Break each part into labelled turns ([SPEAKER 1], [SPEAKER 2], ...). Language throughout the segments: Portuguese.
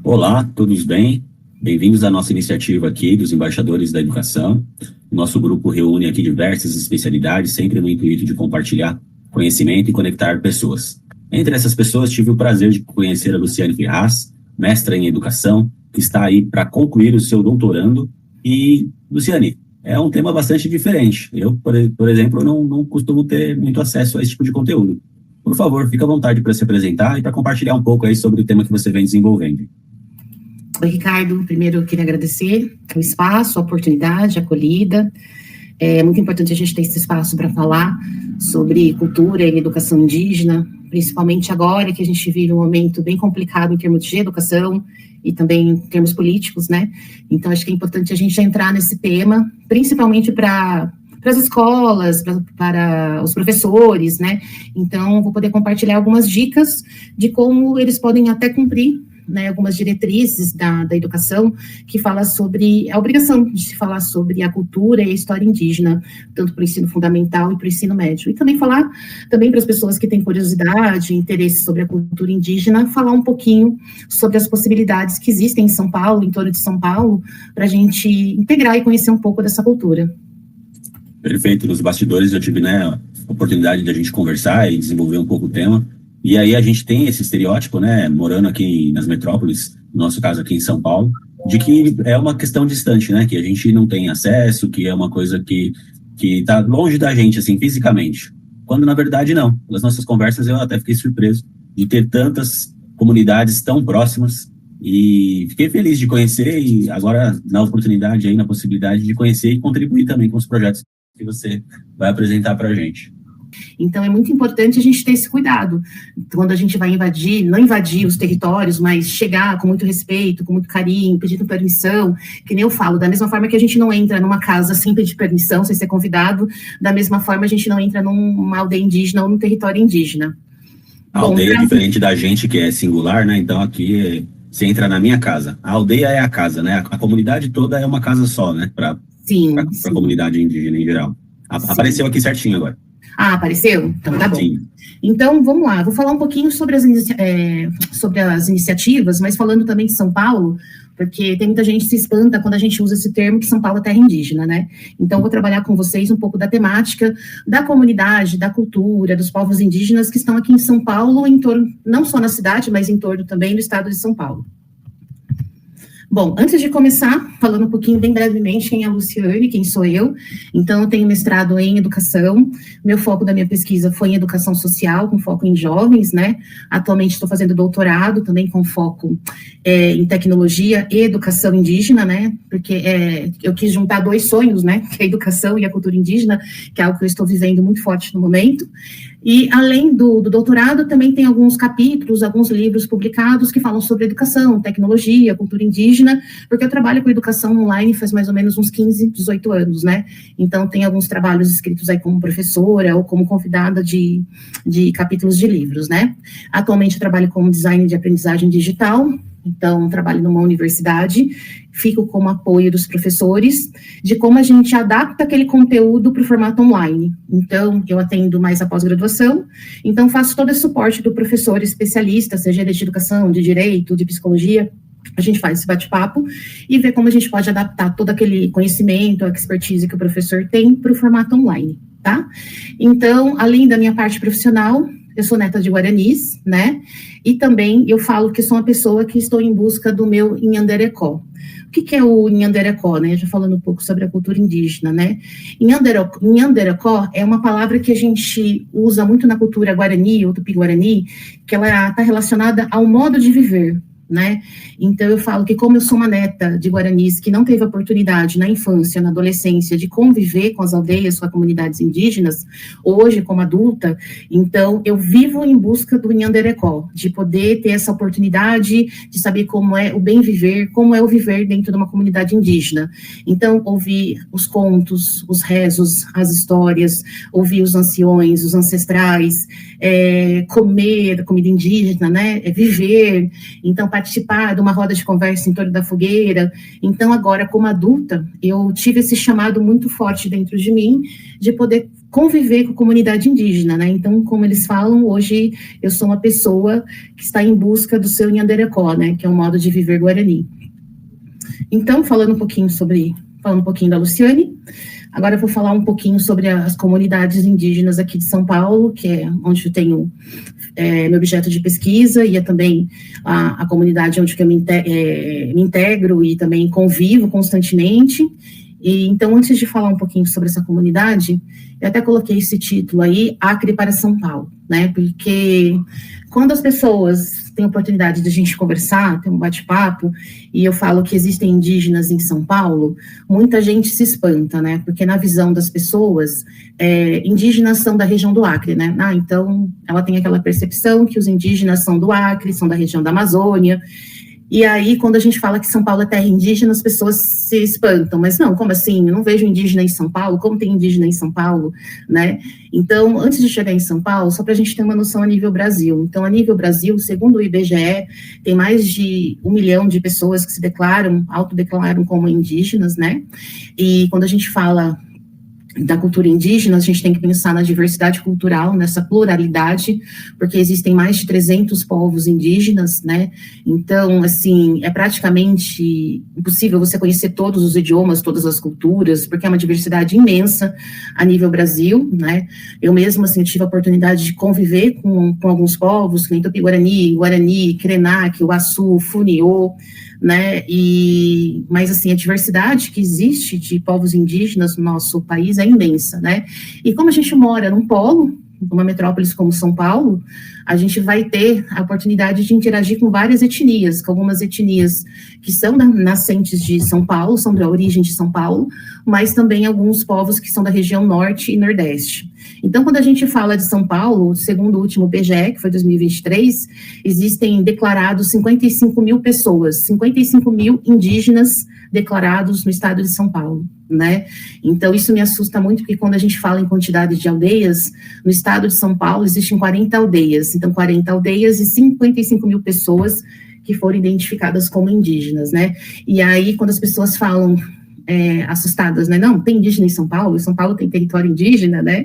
[SPEAKER 1] Olá, todos bem? Bem-vindos à nossa iniciativa aqui dos Embaixadores da Educação. O nosso grupo reúne aqui diversas especialidades, sempre no intuito de compartilhar conhecimento e conectar pessoas. Entre essas pessoas, tive o prazer de conhecer a Luciane Ferraz, mestra em Educação, que está aí para concluir o seu doutorando. E, Luciane, é um tema bastante diferente. Eu, por exemplo, não costumo ter muito acesso a esse tipo de conteúdo. Por favor, fique à vontade para se apresentar e para compartilhar um pouco aí sobre o tema que você vem desenvolvendo.
[SPEAKER 2] Oi, Ricardo. Primeiro, eu queria agradecer o espaço, a oportunidade, a acolhida. É muito importante a gente ter esse espaço para falar sobre cultura e educação indígena, principalmente agora que a gente vive um momento bem complicado em termos de educação e também em termos políticos, né? Então, acho que é importante a gente entrar nesse tema, principalmente para as escolas, para os professores, né? Então, vou poder compartilhar algumas dicas de como eles podem até cumprir, né, algumas diretrizes da educação que fala sobre a obrigação de se falar sobre a cultura e a história indígena, tanto para o ensino fundamental e para o ensino médio. E também falar também para as pessoas que têm curiosidade, interesse sobre a cultura indígena, falar um pouquinho sobre as possibilidades que existem em São Paulo, em torno de São Paulo, para a gente integrar e conhecer um pouco dessa cultura.
[SPEAKER 1] Perfeito. Nos bastidores eu tive, a oportunidade de a gente conversar e desenvolver um pouco o tema. E aí a gente tem esse estereótipo, morando aqui nas metrópoles, no nosso caso aqui em São Paulo, de que é uma questão distante, que a gente não tem acesso, que é uma coisa que está longe da gente, assim, fisicamente. Quando, na verdade, não. Nas nossas conversas eu até fiquei surpreso de ter tantas comunidades tão próximas e fiquei feliz de conhecer e agora na oportunidade, aí, na possibilidade de conhecer e contribuir também com os projetos que você vai apresentar para a gente.
[SPEAKER 2] Então, é muito importante a gente ter esse cuidado. Quando a gente vai invadir, não invadir os territórios, mas chegar com muito respeito, com muito carinho, pedindo permissão, que nem eu falo, da mesma forma que a gente não entra numa casa sem pedir permissão, sem ser convidado, da mesma forma a gente não entra numa aldeia indígena ou num território indígena.
[SPEAKER 1] A aldeia é diferente da gente, que é singular, Então, aqui, você entra na minha casa. A aldeia é a casa, A comunidade toda é uma casa só, Para a comunidade indígena em geral. Apareceu aqui certinho agora.
[SPEAKER 2] Ah, apareceu? Então tá bom.
[SPEAKER 1] Sim.
[SPEAKER 2] Então, vamos lá. Vou falar um pouquinho sobre as iniciativas, mas falando também de São Paulo, porque tem muita gente que se espanta quando a gente usa esse termo que São Paulo é terra indígena, Então, vou trabalhar com vocês um pouco da temática da comunidade, da cultura, dos povos indígenas que estão aqui em São Paulo, em torno, não só na cidade, mas em torno também do estado de São Paulo. Bom, antes de começar, falando um pouquinho bem brevemente quem é a Luciane, quem sou eu. Então, eu tenho mestrado em educação, meu foco da minha pesquisa foi em educação social, com foco em jovens, Atualmente estou fazendo doutorado, também com foco em tecnologia e educação indígena, Porque eu quis juntar dois sonhos, Que é a educação e a cultura indígena, que é algo que eu estou vivendo muito forte no momento. E, além do doutorado, também tem alguns capítulos, alguns livros publicados que falam sobre educação, tecnologia, cultura indígena, porque eu trabalho com educação online faz mais ou menos uns 15, 18 anos, Então, tem alguns trabalhos escritos aí como professora ou como convidada de capítulos de livros, Atualmente, eu trabalho com design de aprendizagem digital. Então, trabalho numa universidade, fico como apoio dos professores, de como a gente adapta aquele conteúdo para o formato online. Então, eu atendo mais a pós-graduação, então faço todo esse suporte do professor especialista, seja ele de educação, de direito, de psicologia. A gente faz esse bate-papo e vê como a gente pode adaptar todo aquele conhecimento, a expertise que o professor tem para o formato online, Então, além da minha parte profissional, eu sou neta de Guaranis, E também eu falo que sou uma pessoa que estou em busca do meu Nhanderecó. O que é o Nhanderecó, Já falando um pouco sobre a cultura indígena, Nhanderecó é uma palavra que a gente usa muito na cultura guarani, ou tupi-guarani, que ela está relacionada ao modo de viver, Então, eu falo que como eu sou uma neta de Guaranis que não teve a oportunidade na infância, na adolescência, de conviver com as aldeias, com as comunidades indígenas, hoje, como adulta, então, eu vivo em busca do Nhanderecó, de poder ter essa oportunidade de saber como é o bem viver, como é o viver dentro de uma comunidade indígena. Então, ouvir os contos, os rezos, as histórias, ouvir os anciões, os ancestrais, comer a comida indígena, viver, então, participar de uma roda de conversa em torno da fogueira. Então, agora, como adulta, eu tive esse chamado muito forte dentro de mim de poder conviver com a comunidade indígena, né? Então, como eles falam, hoje eu sou uma pessoa que está em busca do seu Nhanderecó, né? Que é um modo de viver guarani. Então, falando um pouquinho da Luciane, agora eu vou falar um pouquinho sobre as comunidades indígenas aqui de São Paulo, que é onde eu tenho meu objeto de pesquisa, e é também a comunidade onde eu me integro e também convivo constantemente. E, então, antes de falar um pouquinho sobre essa comunidade, eu até coloquei esse título aí, Acre para São Paulo, né? Porque quando as pessoas têm a oportunidade de a gente conversar, ter um bate-papo, e eu falo que existem indígenas em São Paulo, muita gente se espanta, né? Porque na visão das pessoas, indígenas são da região do Acre, né? Então, ela tem aquela percepção que os indígenas são do Acre, são da região da Amazônia. E aí, quando a gente fala que São Paulo é terra indígena, as pessoas se espantam. Mas não, como assim? Eu não vejo indígena em São Paulo. Como tem indígena em São Paulo, né? Então, antes de chegar em São Paulo, só para a gente ter uma noção a nível Brasil. Então, a nível Brasil, segundo o IBGE, tem mais de 1 milhão de pessoas que se autodeclaram como indígenas, né? E quando a gente fala da cultura indígena, a gente tem que pensar na diversidade cultural, nessa pluralidade, porque existem mais de 300 povos indígenas, né? Então, assim, é praticamente impossível você conhecer todos os idiomas, todas as culturas, porque é uma diversidade imensa a nível Brasil, né? Eu mesma, assim, tive a oportunidade de conviver com alguns povos, que nem Tupi-Guarani, Guarani, Krenak, Uaçu, Funiô, né? Mas assim, a diversidade que existe de povos indígenas no nosso país é imensa, né? E como a gente mora num polo, numa metrópole como São Paulo, a gente vai ter a oportunidade de interagir com várias etnias, com algumas etnias que são nascentes de São Paulo, são da origem de São Paulo, mas também alguns povos que são da região norte e nordeste. Então, quando a gente fala de São Paulo, segundo o último IBGE, que foi 2023, existem declarados 55 mil pessoas, 55 mil indígenas declarados no estado de São Paulo, né? Então, isso me assusta muito, porque quando a gente fala em quantidade de aldeias, no estado de São Paulo existem 40 aldeias, então 40 aldeias e 55 mil pessoas que foram identificadas como indígenas, né? E aí, quando as pessoas falam assustadas, né? Não, tem indígena em São Paulo tem território indígena, né?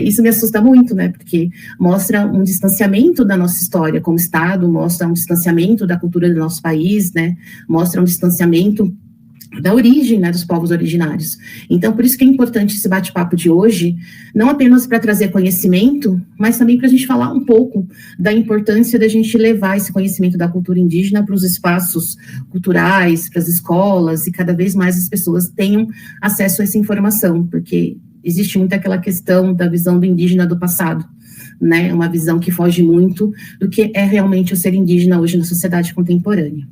[SPEAKER 2] Isso me assusta muito, né? Porque mostra um distanciamento da nossa história como Estado, mostra um distanciamento da cultura do nosso país, né? Mostra um distanciamento da origem, né, dos povos originários. Então, por isso que é importante esse bate-papo de hoje, não apenas para trazer conhecimento, mas também para a gente falar um pouco da importância da gente levar esse conhecimento da cultura indígena para os espaços culturais, para as escolas, e cada vez mais as pessoas tenham acesso a essa informação, porque existe muito aquela questão da visão do indígena do passado, né, uma visão que foge muito do que é realmente o ser indígena hoje na sociedade contemporânea.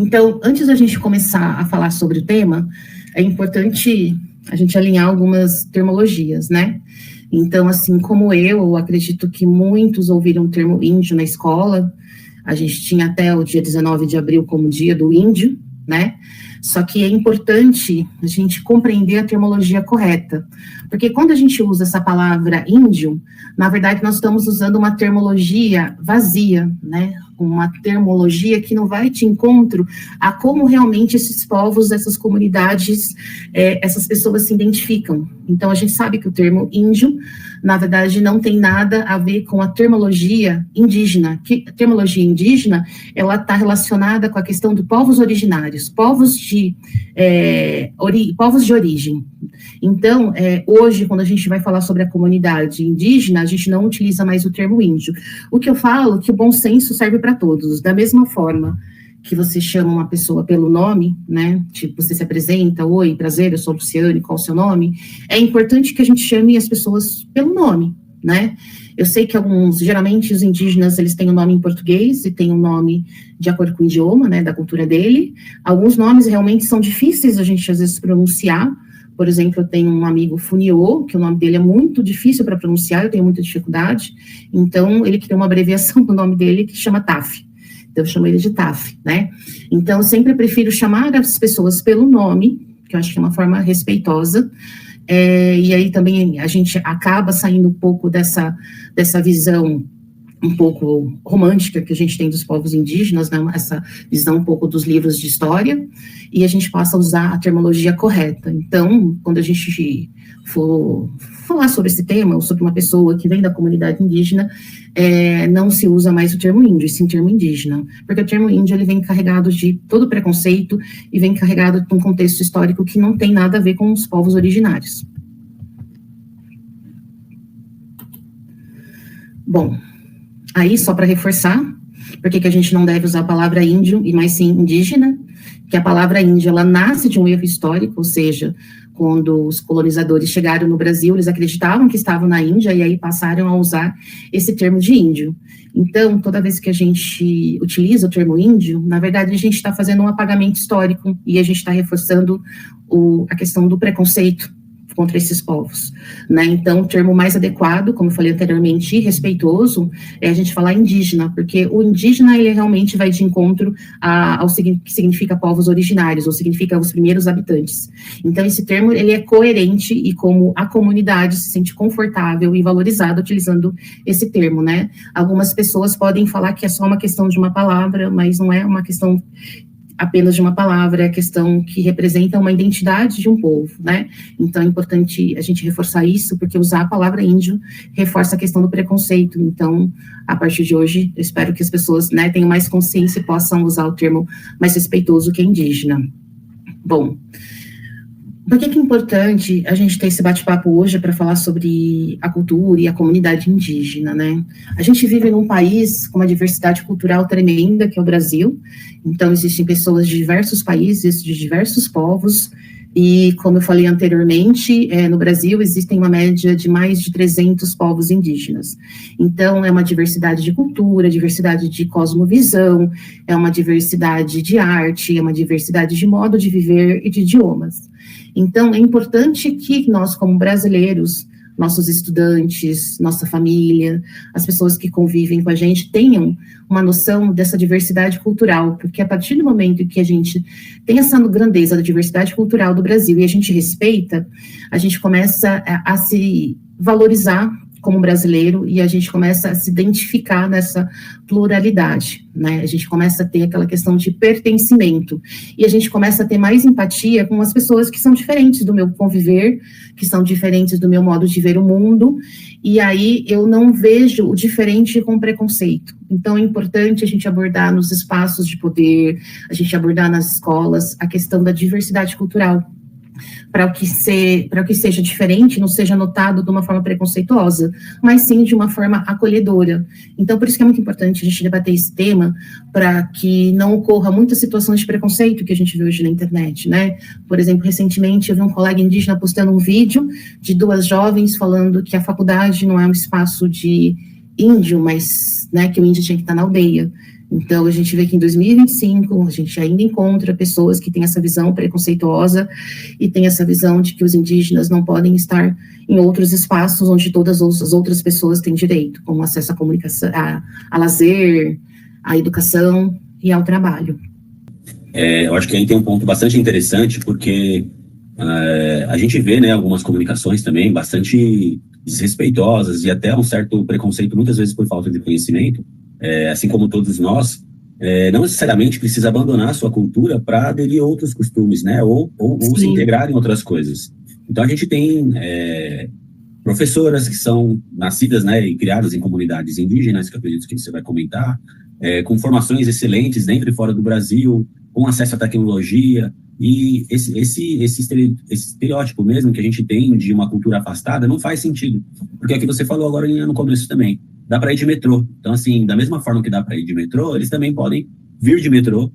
[SPEAKER 2] Então, antes da gente começar a falar sobre o tema, é importante a gente alinhar algumas termologias, né? Então, assim como eu acredito que muitos ouviram o termo índio na escola, a gente tinha até o dia 19 de abril como dia do índio, né? Só que é importante a gente compreender a termologia correta, porque quando a gente usa essa palavra índio, na verdade nós estamos usando uma termologia vazia, né? Uma termologia que não vai de encontro a como realmente esses povos, essas comunidades, essas pessoas se identificam. Então, a gente sabe que o termo índio, na verdade, não tem nada a ver com a termologia indígena. A termologia indígena, ela está relacionada com a questão de povos originários, povos de origem. Então, hoje, quando a gente vai falar sobre a comunidade indígena, a gente não utiliza mais o termo índio. O que eu falo é que o bom senso serve para todos. Da mesma forma que você chama uma pessoa pelo nome, né? Tipo, você se apresenta, oi, prazer, eu sou Luciane, qual o seu nome? É importante que a gente chame as pessoas pelo nome, né? Eu sei que geralmente os indígenas, eles têm um nome em português e têm um nome de acordo com o idioma, né, da cultura dele. Alguns nomes realmente são difíceis a gente, às vezes, pronunciar. Por exemplo, eu tenho um amigo Funiô, que o nome dele é muito difícil para pronunciar, eu tenho muita dificuldade. Então, ele criou uma abreviação do nome dele que chama TAF. Então, eu chamo ele de TAF, né? Então, eu sempre prefiro chamar as pessoas pelo nome, que eu acho que é uma forma respeitosa. E aí também a gente acaba saindo um pouco dessa visão um pouco romântica que a gente tem dos povos indígenas, né, essa visão um pouco dos livros de história, e a gente passa a usar a terminologia correta. Então, quando a gente for falar sobre esse tema, ou sobre uma pessoa que vem da comunidade indígena, não se usa mais o termo índio, e sim o termo indígena, porque o termo índio ele vem carregado de todo preconceito e vem carregado de um contexto histórico que não tem nada a ver com os povos originários. Bom, aí, só para reforçar, por que a gente não deve usar a palavra índio, e mais sim indígena, que a palavra índio, ela nasce de um erro histórico, ou seja, quando os colonizadores chegaram no Brasil, eles acreditavam que estavam na Índia, e aí passaram a usar esse termo de índio. Então, toda vez que a gente utiliza o termo índio, na verdade, a gente está fazendo um apagamento histórico, e a gente está reforçando a questão do preconceito contra esses povos, né? Então, o termo mais adequado, como eu falei anteriormente, e respeitoso, é a gente falar indígena, porque o indígena, ele realmente vai de encontro ao que significa povos originários, ou significa os primeiros habitantes. Então, esse termo, ele é coerente, e como a comunidade se sente confortável e valorizada utilizando esse termo, né? Algumas pessoas podem falar que é só uma questão de uma palavra, mas não é uma questão apenas de uma palavra, é a questão que representa uma identidade de um povo, né? Então, é importante a gente reforçar isso, porque usar a palavra índio reforça a questão do preconceito. Então, a partir de hoje, eu espero que as pessoas, né, tenham mais consciência e possam usar o termo mais respeitoso que indígena. Bom, por que é importante a gente ter esse bate-papo hoje para falar sobre a cultura e a comunidade indígena, né? A gente vive num país com uma diversidade cultural tremenda, que é o Brasil. Então, existem pessoas de diversos países, de diversos povos, e, como eu falei anteriormente, no Brasil existem uma média de mais de 300 povos indígenas. Então, é uma diversidade de cultura, diversidade de cosmovisão, é uma diversidade de arte, é uma diversidade de modo de viver e de idiomas. Então, é importante que nós, como brasileiros, nossos estudantes, nossa família, as pessoas que convivem com a gente, tenham uma noção dessa diversidade cultural, porque a partir do momento que a gente tem essa grandeza da diversidade cultural do Brasil e a gente respeita, a gente começa a se valorizar como brasileiro, e a gente começa a se identificar nessa pluralidade, né? A gente começa a ter aquela questão de pertencimento, e a gente começa a ter mais empatia com as pessoas que são diferentes do meu conviver, que são diferentes do meu modo de ver o mundo, e aí eu não vejo o diferente com preconceito. Então, é importante a gente abordar nos espaços de poder, a gente abordar nas escolas a questão da diversidade cultural, para o que seja diferente, não seja notado de uma forma preconceituosa, mas sim de uma forma acolhedora. Então, por isso que é muito importante a gente debater esse tema, para que não ocorra muitas situações de preconceito que a gente vê hoje na internet, né? Por exemplo, recentemente eu vi um colega indígena postando um vídeo de 2 jovens falando que a faculdade não é um espaço de índio, mas, né, que o índio tinha que estar na aldeia. Então, a gente vê que em 2025, a gente ainda encontra pessoas que têm essa visão preconceituosa e têm essa visão de que os indígenas não podem estar em outros espaços onde todas as outras pessoas têm direito, como acesso à comunicação, a lazer, à educação e ao trabalho.
[SPEAKER 1] Eu acho que aí tem um ponto bastante interessante, porque a gente vê, né, algumas comunicações também bastante desrespeitosas e até um certo preconceito, muitas vezes por falta de conhecimento, assim como todos nós, não necessariamente precisa abandonar a sua cultura para aderir a outros costumes, né, ou se integrar em outras coisas. Então, a gente tem professoras que são nascidas, né, e criadas em comunidades indígenas, que eu acredito que você vai comentar, com formações excelentes dentro e fora do Brasil, com acesso à tecnologia, e esse estereótipo mesmo que a gente tem de uma cultura afastada não faz sentido, porque é o que você falou agora no começo também, dá para ir de metrô. Então, assim, da mesma forma que dá para ir de metrô, eles também podem vir de metrô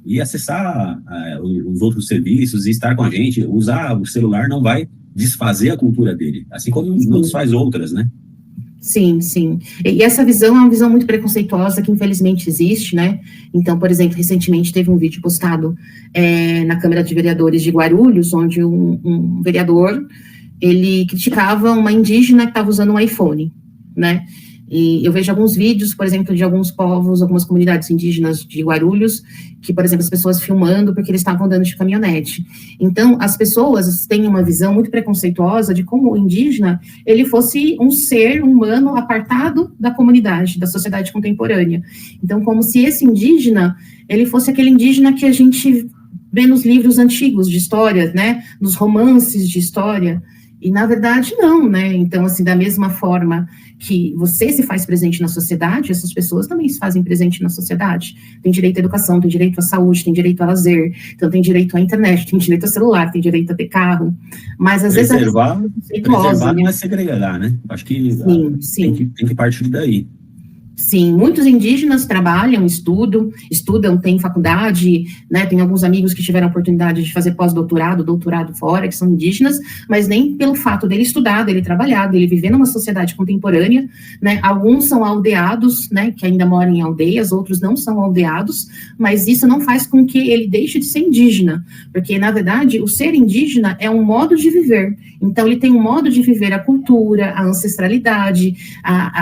[SPEAKER 1] e acessar os outros serviços e estar com a gente. Usar o celular não vai desfazer a cultura dele, assim como não desfaz outras, né?
[SPEAKER 2] Sim, sim. E essa visão é uma visão muito preconceituosa que infelizmente existe, né? Então, por exemplo, recentemente teve um vídeo postado na Câmara de Vereadores de Guarulhos, onde um vereador, ele criticava uma indígena que estava usando um iPhone, né? E eu vejo alguns vídeos, por exemplo, de alguns povos, algumas comunidades indígenas de Guarulhos, que, por exemplo, as pessoas filmando porque eles estavam andando de caminhonete. Então, as pessoas têm uma visão muito preconceituosa de como o indígena, ele fosse um ser humano apartado da comunidade, da sociedade contemporânea. Então, como se esse indígena, ele fosse aquele indígena que a gente vê nos livros antigos de história, né, nos romances de história, e na verdade não, né, então assim, da mesma forma que você se faz presente na sociedade, essas pessoas também se fazem presente na sociedade, tem direito à educação, tem direito à saúde, tem direito a lazer, então tem direito à internet, tem direito a celular, tem direito a ter carro, mas às vezes...
[SPEAKER 1] Preservar não é segregar, né, acho que
[SPEAKER 2] sim.
[SPEAKER 1] Tem que partir daí.
[SPEAKER 2] Sim, muitos indígenas trabalham, estudam, têm faculdade, né, tem alguns amigos que tiveram a oportunidade de fazer pós-doutorado, doutorado fora, que são indígenas, mas nem pelo fato dele estudar, dele trabalhar, dele viver numa sociedade contemporânea, né, alguns são aldeados, né, que ainda moram em aldeias, outros não são aldeados, mas isso não faz com que ele deixe de ser indígena, porque, na verdade, o ser indígena é um modo de viver, então ele tem um modo de viver a cultura, a ancestralidade,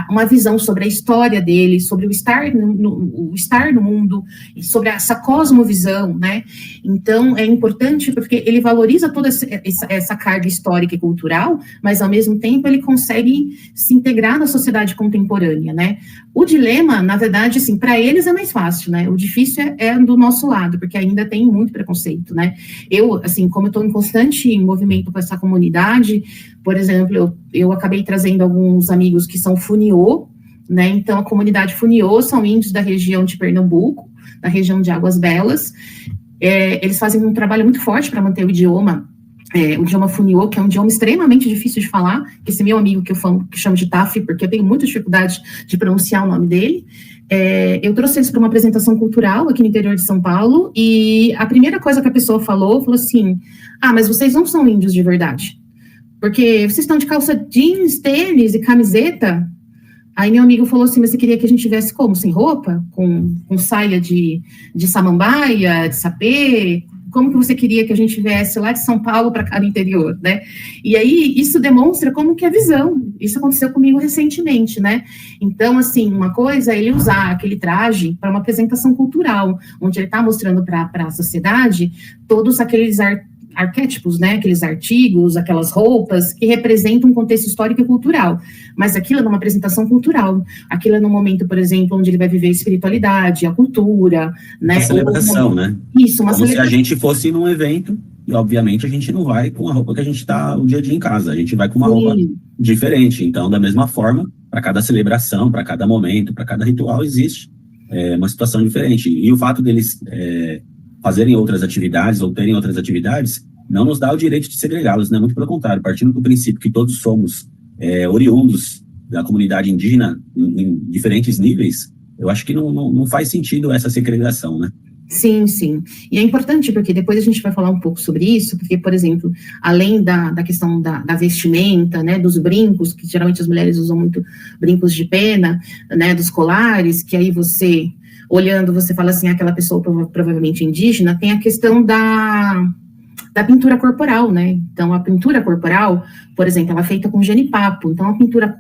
[SPEAKER 2] uma visão sobre a história dele, sobre o estar no mundo, sobre essa cosmovisão, né? Então, é importante porque ele valoriza toda essa carga histórica e cultural, mas, ao mesmo tempo, ele consegue se integrar na sociedade contemporânea, né? O dilema, na verdade, assim, para eles é mais fácil, né? O difícil é do nosso lado, porque ainda tem muito preconceito, né? Eu, assim, como eu estou em constante movimento com essa comunidade, por exemplo, eu acabei trazendo alguns amigos que são funiô, né, então a comunidade funiô são índios da região de Pernambuco, da região de Águas Belas, eles fazem um trabalho muito forte para manter o idioma funiô, que é um idioma extremamente difícil de falar, que esse meu amigo que eu chamo de Taf, porque eu tenho muita dificuldade de pronunciar o nome dele, eu trouxe eles para uma apresentação cultural aqui no interior de São Paulo, e a primeira coisa que a pessoa falou assim, mas vocês não são índios de verdade, porque vocês estão de calça jeans, tênis e camiseta. Aí meu amigo falou assim, mas você queria que a gente tivesse como? Sem roupa? Com saia de samambaia, de sapê? Como que você queria que a gente viesse lá de São Paulo para cá no interior, né? E aí isso demonstra como que é a visão. Isso aconteceu comigo recentemente, né? Então, assim, uma coisa é ele usar aquele traje para uma apresentação cultural, onde ele está mostrando para a sociedade todos aqueles arquétipos, né, aqueles artigos, aquelas roupas que representam um contexto histórico e cultural, mas aquilo é numa apresentação cultural, aquilo é num momento, por exemplo, onde ele vai viver a espiritualidade, a cultura, né?
[SPEAKER 1] Uma celebração, né?
[SPEAKER 2] Isso, uma
[SPEAKER 1] celebração. Como se a gente fosse num evento, e obviamente a gente não vai com a roupa que a gente está o dia a dia em casa, a gente vai com uma roupa diferente, então da mesma forma, para cada celebração, para cada momento, para cada ritual existe uma situação diferente, e o fato deles fazerem outras atividades ou terem outras atividades, não nos dá o direito de segregá-los, né? Muito pelo contrário, partindo do princípio que todos somos oriundos da comunidade indígena em diferentes níveis, eu acho que não faz sentido essa segregação, né?
[SPEAKER 2] Sim, sim. E é importante porque depois a gente vai falar um pouco sobre isso, porque, por exemplo, além da questão da vestimenta, né, dos brincos, que geralmente as mulheres usam muito brincos de pena, né, dos colares, que aí você... olhando, você fala assim, aquela pessoa provavelmente indígena, tem a questão da pintura corporal, né? Então, a pintura corporal, por exemplo, ela é feita com genipapo. Então, a pintura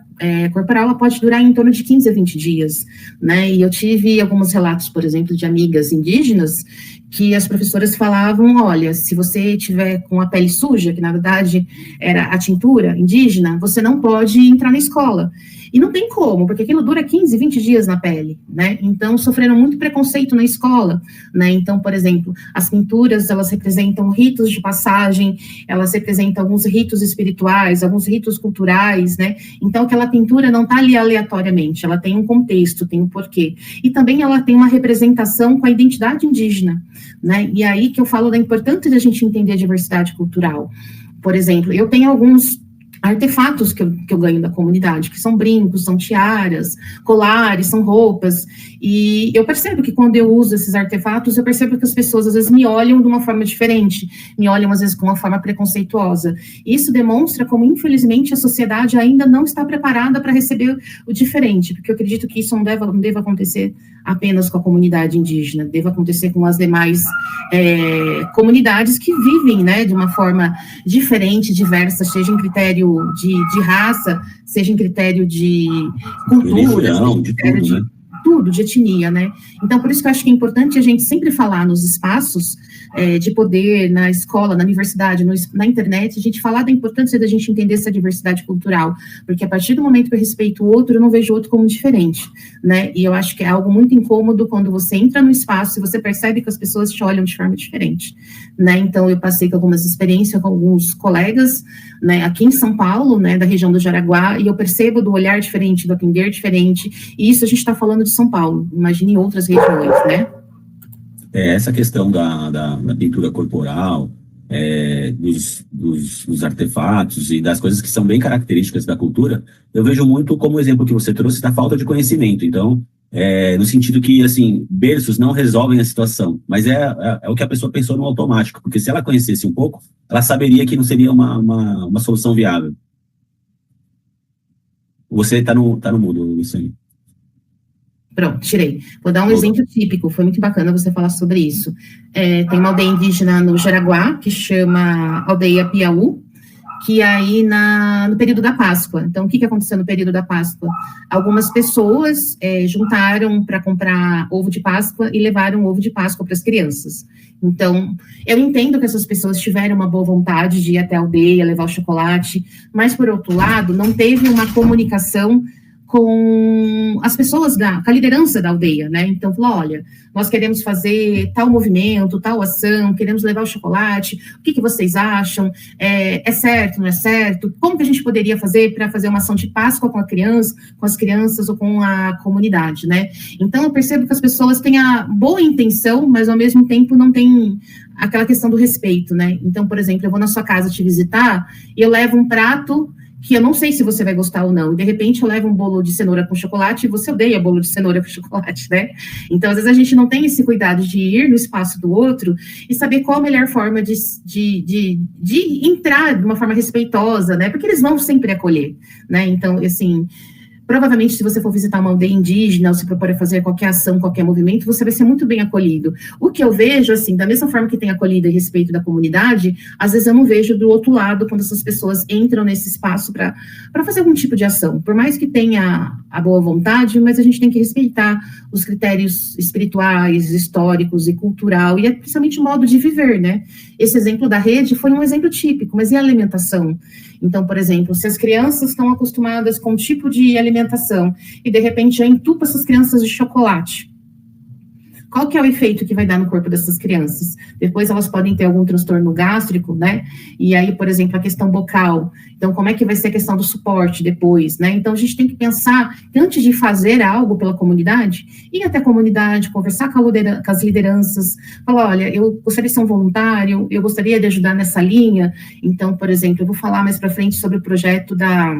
[SPEAKER 2] corporal ela pode durar em torno de 15 a 20 dias, né? E eu tive alguns relatos, por exemplo, de amigas indígenas que as professoras falavam, olha, se você tiver com a pele suja, que na verdade era a tintura indígena, você não pode entrar na escola. E não tem como, porque aquilo dura 15, 20 dias na pele, né? Então, sofreram muito preconceito na escola, né? Então, por exemplo, as pinturas, elas representam ritos de passagem, elas representam alguns ritos espirituais, alguns ritos culturais, né? Então, aquela pintura não está ali aleatoriamente, ela tem um contexto, tem um porquê. E também ela tem uma representação com a identidade indígena, né? E aí que eu falo da importância da gente entender a diversidade cultural. Por exemplo, eu tenho alguns artefatos que eu ganho da comunidade, que são brincos, são tiaras, colares, são roupas, e eu percebo que quando eu uso esses artefatos, eu percebo que as pessoas às vezes me olham de uma forma diferente, me olham às vezes com uma forma preconceituosa. Isso demonstra como, infelizmente, a sociedade ainda não está preparada para receber o diferente, porque eu acredito que isso não deva acontecer apenas com a comunidade indígena, deve acontecer com as demais comunidades que vivem, né, de uma forma diferente, diversa, seja em critério de raça, seja em critério de cultura,
[SPEAKER 1] religião, de tudo, né?
[SPEAKER 2] Tudo, de etnia, né? Então, por isso que eu acho que é importante a gente sempre falar nos espaços de poder, na escola, na universidade, na internet, a gente falar da importância da gente entender essa diversidade cultural, porque a partir do momento que eu respeito o outro, eu não vejo o outro como diferente, né? E eu acho que é algo muito incômodo quando você entra no espaço e você percebe que as pessoas te olham de forma diferente, né? Então, eu passei com algumas experiências com alguns colegas, né, aqui em São Paulo, né, da região do Jaraguá, e eu percebo do olhar diferente, do atender diferente, e isso a gente está falando de São Paulo, imagine em outras regiões, né?
[SPEAKER 1] Essa questão da pintura corporal, dos artefatos e das coisas que são bem características da cultura, eu vejo muito como o exemplo que você trouxe da falta de conhecimento. Então, no sentido que, assim, berços não resolvem a situação, mas é o que a pessoa pensou no automático, porque se ela conhecesse um pouco, ela saberia que não seria uma solução viável. Você está no mudo, Luciane.
[SPEAKER 2] Pronto, tirei. Vou dar um exemplo típico, foi muito bacana você falar sobre isso. Tem uma aldeia indígena no Jaraguá, que chama Aldeia Piauí, que aí no período da Páscoa. Então, o que aconteceu no período da Páscoa? Algumas pessoas juntaram para comprar ovo de Páscoa e levaram ovo de Páscoa para as crianças. Então, eu entendo que essas pessoas tiveram uma boa vontade de ir até a aldeia, levar o chocolate, mas, por outro lado, não teve uma comunicação com as pessoas, com a liderança da aldeia, né? Então, falou, olha, nós queremos fazer tal movimento, tal ação, queremos levar o chocolate, o que vocês acham? É certo, não é certo? Como que a gente poderia fazer para fazer uma ação de Páscoa com as crianças ou com a comunidade, né? Então, eu percebo que as pessoas têm a boa intenção, mas, ao mesmo tempo, não tem aquela questão do respeito, né? Então, por exemplo, eu vou na sua casa te visitar e eu levo um prato que eu não sei se você vai gostar ou não, e de repente eu levo um bolo de cenoura com chocolate e você odeia bolo de cenoura com chocolate, né? Então, às vezes a gente não tem esse cuidado de ir no espaço do outro e saber qual a melhor forma de entrar de uma forma respeitosa, né? Porque eles vão sempre acolher, né? Então, assim, provavelmente, se você for visitar uma aldeia indígena ou se propor a fazer qualquer ação, qualquer movimento, você vai ser muito bem acolhido. O que eu vejo, assim, da mesma forma que tem acolhida e respeito da comunidade, às vezes eu não vejo do outro lado quando essas pessoas entram nesse espaço para fazer algum tipo de ação. Por mais que tenha a boa vontade, mas a gente tem que respeitar os critérios espirituais, históricos e cultural, e principalmente o modo de viver, né? Esse exemplo da rede foi um exemplo típico, mas e a alimentação? Então, por exemplo, se as crianças estão acostumadas com um tipo de alimentação e, de repente, já entupa essas crianças de chocolate, qual que é o efeito que vai dar no corpo dessas crianças? Depois elas podem ter algum transtorno gástrico, né? E aí, por exemplo, a questão bucal. Então, como é que vai ser a questão do suporte depois, né? Então, a gente tem que pensar que antes de fazer algo pela comunidade, ir até a comunidade, conversar com as lideranças, falar, olha, eu gostaria de ser um voluntário, eu gostaria de ajudar nessa linha. Então, por exemplo, eu vou falar mais para frente sobre o projeto da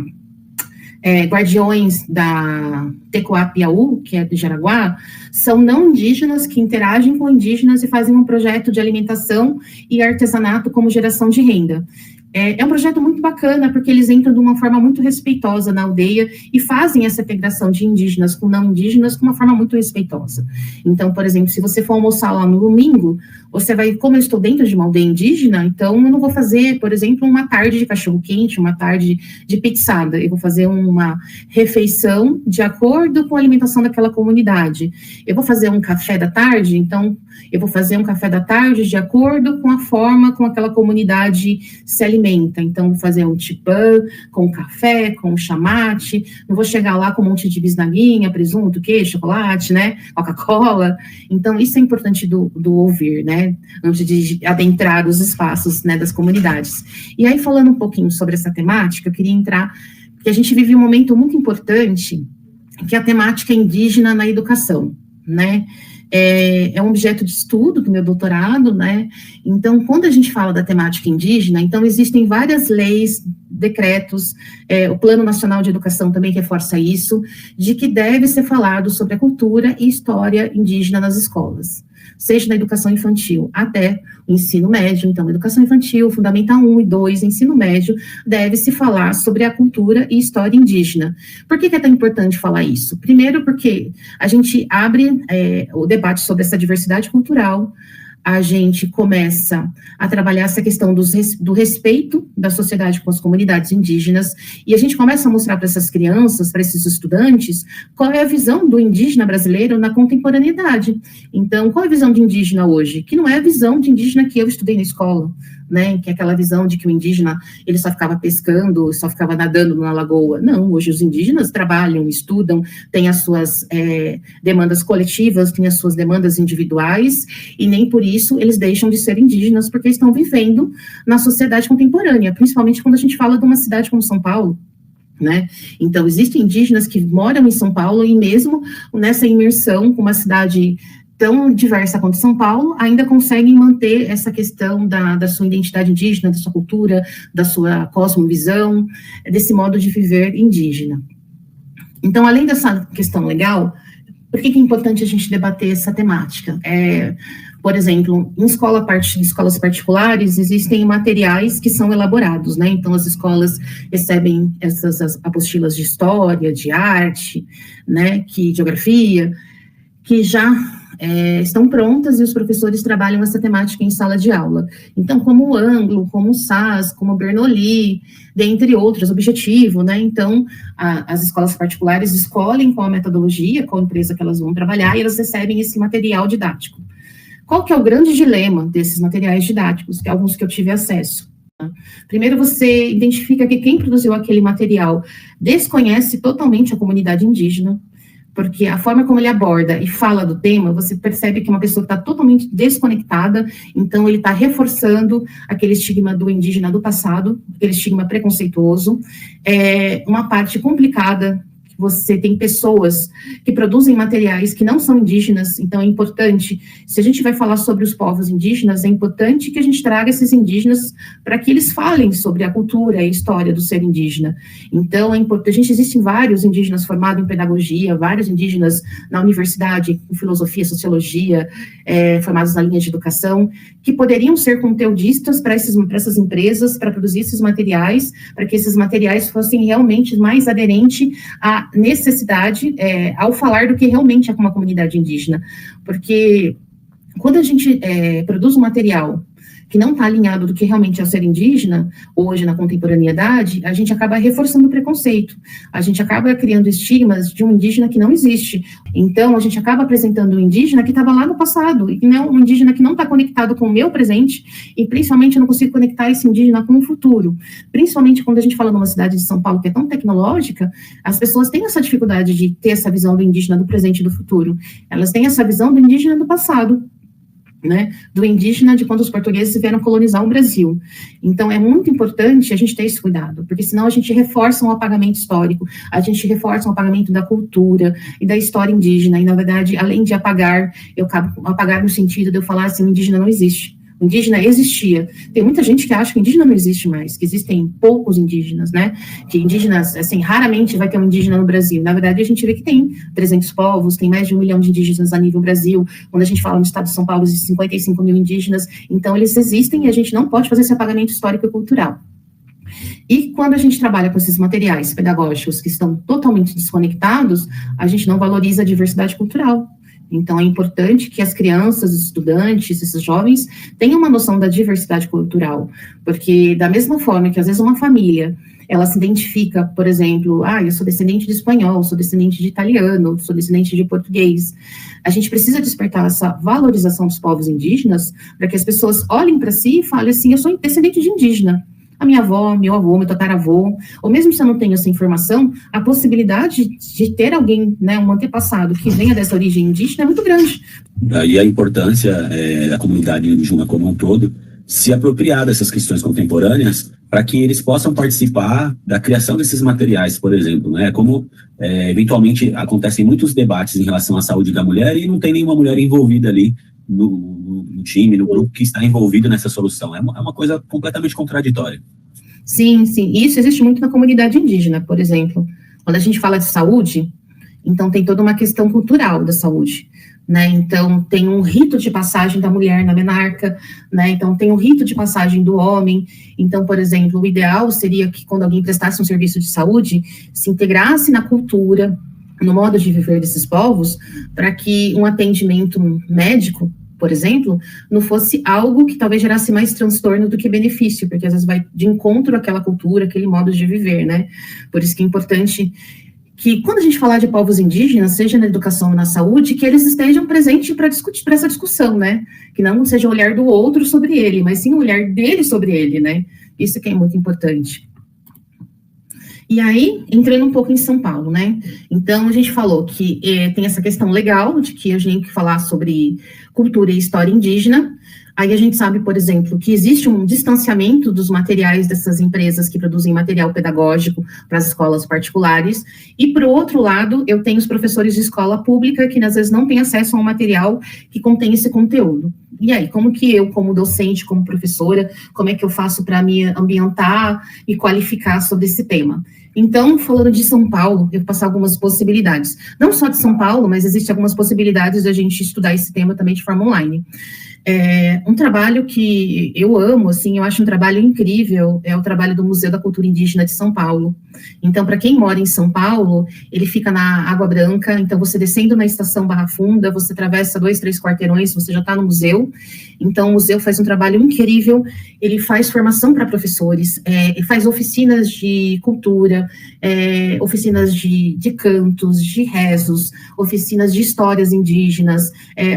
[SPEAKER 2] Guardiões da Tecoá Piauí, que é do Jaraguá, são não indígenas que interagem com indígenas e fazem um projeto de alimentação e artesanato como geração de renda. É um projeto muito bacana, porque eles entram de uma forma muito respeitosa na aldeia e fazem essa integração de indígenas com não indígenas com uma forma muito respeitosa. Então, por exemplo, se você for almoçar lá no domingo, você vai, como eu estou dentro de uma aldeia indígena, então eu não vou fazer, por exemplo, uma tarde de cachorro-quente, uma tarde de pizzada, eu vou fazer uma refeição de acordo com a alimentação daquela comunidade. Eu vou fazer um café da tarde, então eu vou fazer um café da tarde de acordo com a forma como aquela comunidade se alimenta. Então, vou fazer um tipã com café, com chamate, não vou chegar lá com um monte de bisnaguinha, presunto, queijo, chocolate, né, Coca-Cola. Então, isso é importante do ouvir, né, antes de adentrar os espaços, né, das comunidades. E aí, falando um pouquinho sobre essa temática, eu queria entrar, porque a gente vive um momento muito importante, que é a temática indígena na educação, né. É um objeto de estudo do meu doutorado, né? Então, quando a gente fala da temática indígena, então existem várias leis, decretos, o Plano Nacional de Educação também reforça isso, de que deve ser falado sobre a cultura e história indígena nas escolas, seja na educação infantil até o ensino médio. Então, educação infantil, Fundamental 1 e 2, ensino médio, deve-se falar sobre a cultura e história indígena. Por que é tão importante falar isso? Primeiro, porque a gente abre o debate sobre essa diversidade cultural, a gente começa a trabalhar essa questão do respeito da sociedade com as comunidades indígenas, e a gente começa a mostrar para essas crianças, para esses estudantes, qual é a visão do indígena brasileiro na contemporaneidade. Então, qual é a visão de indígena hoje? Que não é a visão de indígena que eu estudei na escola, né, que é aquela visão de que o indígena, ele só ficava pescando, só ficava nadando na lagoa. Não, hoje os indígenas trabalham, estudam, têm as suas demandas coletivas, têm as suas demandas individuais, e nem por isso eles deixam de ser indígenas, porque estão vivendo na sociedade contemporânea, principalmente quando a gente fala de uma cidade como São Paulo, né? Então, existem indígenas que moram em São Paulo, e mesmo nessa imersão com uma cidade tão diversa quanto São Paulo, ainda conseguem manter essa questão da sua identidade indígena, da sua cultura, da sua cosmovisão, desse modo de viver indígena. Então, além dessa questão legal, por que é importante a gente debater essa temática? Por exemplo, em escolas particulares, existem materiais que são elaborados, né? Então, as escolas recebem essas apostilas de história, de arte, né, de geografia, que já estão prontas, e os professores trabalham essa temática em sala de aula. Então, como o Anglo, como o SAS, como o Bernoulli, dentre outros, Objetivo, né? Então, as escolas particulares escolhem qual a metodologia, qual empresa que elas vão trabalhar, e elas recebem esse material didático. Qual que é o grande dilema desses materiais didáticos, que alguns que eu tive acesso? Primeiro, você identifica que quem produziu aquele material desconhece totalmente a comunidade indígena, porque a forma como ele aborda e fala do tema, você percebe que uma pessoa está totalmente desconectada, então ele está reforçando aquele estigma do indígena do passado, aquele estigma preconceituoso. Uma parte complicada, você tem pessoas que produzem materiais que não são indígenas, então é importante, se a gente vai falar sobre os povos indígenas, é importante que a gente traga esses indígenas para que eles falem sobre a cultura e a história do ser indígena. Então é importante, existem vários indígenas formados em pedagogia, vários indígenas na universidade, em filosofia, sociologia, formados na linha de educação, que poderiam ser conteudistas para essas empresas, para produzir esses materiais, para que esses materiais fossem realmente mais aderentes à necessidade, ao falar do que realmente é uma comunidade indígena, porque quando a gente produz um material que não está alinhado do que realmente é o ser indígena, hoje na contemporaneidade, a gente acaba reforçando o preconceito, a gente acaba criando estigmas de um indígena que não existe. Então, a gente acaba apresentando um indígena que estava lá no passado, e não um indígena que não está conectado com o meu presente, e principalmente eu não consigo conectar esse indígena com o futuro. Principalmente quando a gente fala numa cidade de São Paulo que é tão tecnológica, as pessoas têm essa dificuldade de ter essa visão do indígena do presente e do futuro. Elas têm essa visão do indígena do passado, né, do indígena de quando os portugueses vieram colonizar o Brasil. Então, é muito importante a gente ter esse cuidado, porque senão a gente reforça um apagamento histórico, a gente reforça um apagamento da cultura e da história indígena, e, na verdade, além de apagar, eu acabo apagar no sentido de eu falar assim, o indígena não existe. O indígena existia. Tem muita gente que acha que o indígena não existe mais, que existem poucos indígenas, né? Que indígenas, assim, raramente vai ter um indígena no Brasil. Na verdade, a gente vê que tem 300 povos, tem mais de 1 milhão de indígenas a nível Brasil. Quando a gente fala no estado de São Paulo, existem 55 mil indígenas. Então, eles existem e a gente não pode fazer esse apagamento histórico e cultural. E quando a gente trabalha com esses materiais pedagógicos que estão totalmente desconectados, a gente não valoriza a diversidade cultural. Então, é importante que as crianças, os estudantes, esses jovens, tenham uma noção da diversidade cultural, porque da mesma forma que, às vezes, uma família, ela se identifica, por exemplo, eu sou descendente de espanhol, sou descendente de italiano, sou descendente de português. A gente precisa despertar essa valorização dos povos indígenas para que as pessoas olhem para si e falem assim, eu sou descendente de indígena. A minha avó, meu avô, meu tataravô, ou mesmo se eu não tenho essa informação, a possibilidade de ter alguém, né, um antepassado que venha dessa origem indígena é muito grande.
[SPEAKER 1] Daí a importância da comunidade indígena como um todo se apropriar dessas questões contemporâneas para que eles possam participar da criação desses materiais, por exemplo, né? Como eventualmente acontecem muitos debates em relação à saúde da mulher e não tem nenhuma mulher envolvida ali no time, no grupo que está envolvido nessa solução. É uma coisa completamente contraditória.
[SPEAKER 2] Sim, sim. Isso existe muito na comunidade indígena, por exemplo. Quando a gente fala de saúde, então tem toda uma questão cultural da saúde, né? Então tem um rito de passagem da mulher na menarca, né? Então tem um rito de passagem do homem. Então, por exemplo, o ideal seria que quando alguém prestasse um serviço de saúde, se integrasse na cultura, no modo de viver desses povos, para que um atendimento médico por exemplo, não fosse algo que talvez gerasse mais transtorno do que benefício, porque às vezes vai de encontro àquela cultura, aquele modo de viver, né? Por isso que é importante que quando a gente falar de povos indígenas, seja na educação ou na saúde, que eles estejam presentes para discutir, para essa discussão, né? Que não seja o olhar do outro sobre ele, mas sim o olhar dele sobre ele, né? Isso que é muito importante. E aí, entrando um pouco em São Paulo, né? Então, a gente falou que tem essa questão legal de que a gente tem que falar sobre cultura e história indígena. Aí a gente sabe, por exemplo, que existe um distanciamento dos materiais dessas empresas que produzem material pedagógico para as escolas particulares. E, por outro lado, eu tenho os professores de escola pública que, às vezes, não têm acesso a um material que contém esse conteúdo. E aí, como que eu, como docente, como professora, como é que eu faço para me ambientar e qualificar sobre esse tema? Então, falando de São Paulo, eu vou passar algumas possibilidades. Não só de São Paulo, mas existem algumas possibilidades de a gente estudar esse tema também de forma online. Um trabalho que eu amo, assim, eu acho um trabalho incrível, é o trabalho do Museu da Cultura Indígena de São Paulo. Então, para quem mora em São Paulo, ele fica na Água Branca, então você descendo na estação Barra Funda, você atravessa 2, 3 quarteirões, você já está no museu. Então, o museu faz um trabalho incrível, ele faz formação para professores, ele faz oficinas de cultura, oficinas de cantos, de rezos, oficinas de histórias indígenas,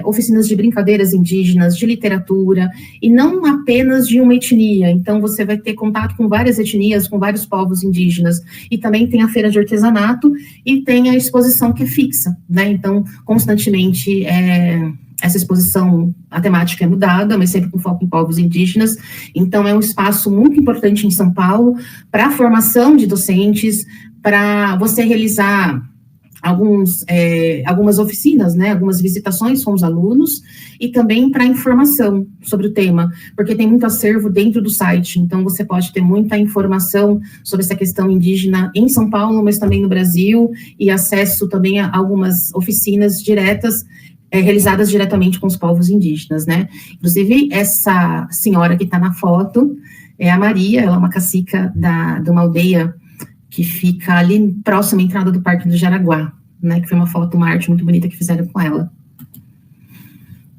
[SPEAKER 2] oficinas de brincadeiras indígenas, de literatura, e não apenas de uma etnia. Então, você vai ter contato com várias etnias, com vários povos indígenas, e também tem a feira de artesanato, e tem a exposição que é fixa, né? Então, constantemente, essa exposição, a temática é mudada, mas sempre com foco em povos indígenas. Então, é um espaço muito importante em São Paulo para a formação de docentes, para você realizar algumas oficinas, né, algumas visitações com os alunos, e também para informação sobre o tema, porque tem muito acervo dentro do site, então você pode ter muita informação sobre essa questão indígena em São Paulo, mas também no Brasil, e acesso também a algumas oficinas diretas, realizadas diretamente com os povos indígenas, né. Inclusive, essa senhora que está na foto é a Maria, ela é uma cacica de uma aldeia que fica ali próximo à entrada do Parque do Jaraguá, né, que foi uma arte muito bonita que fizeram com ela.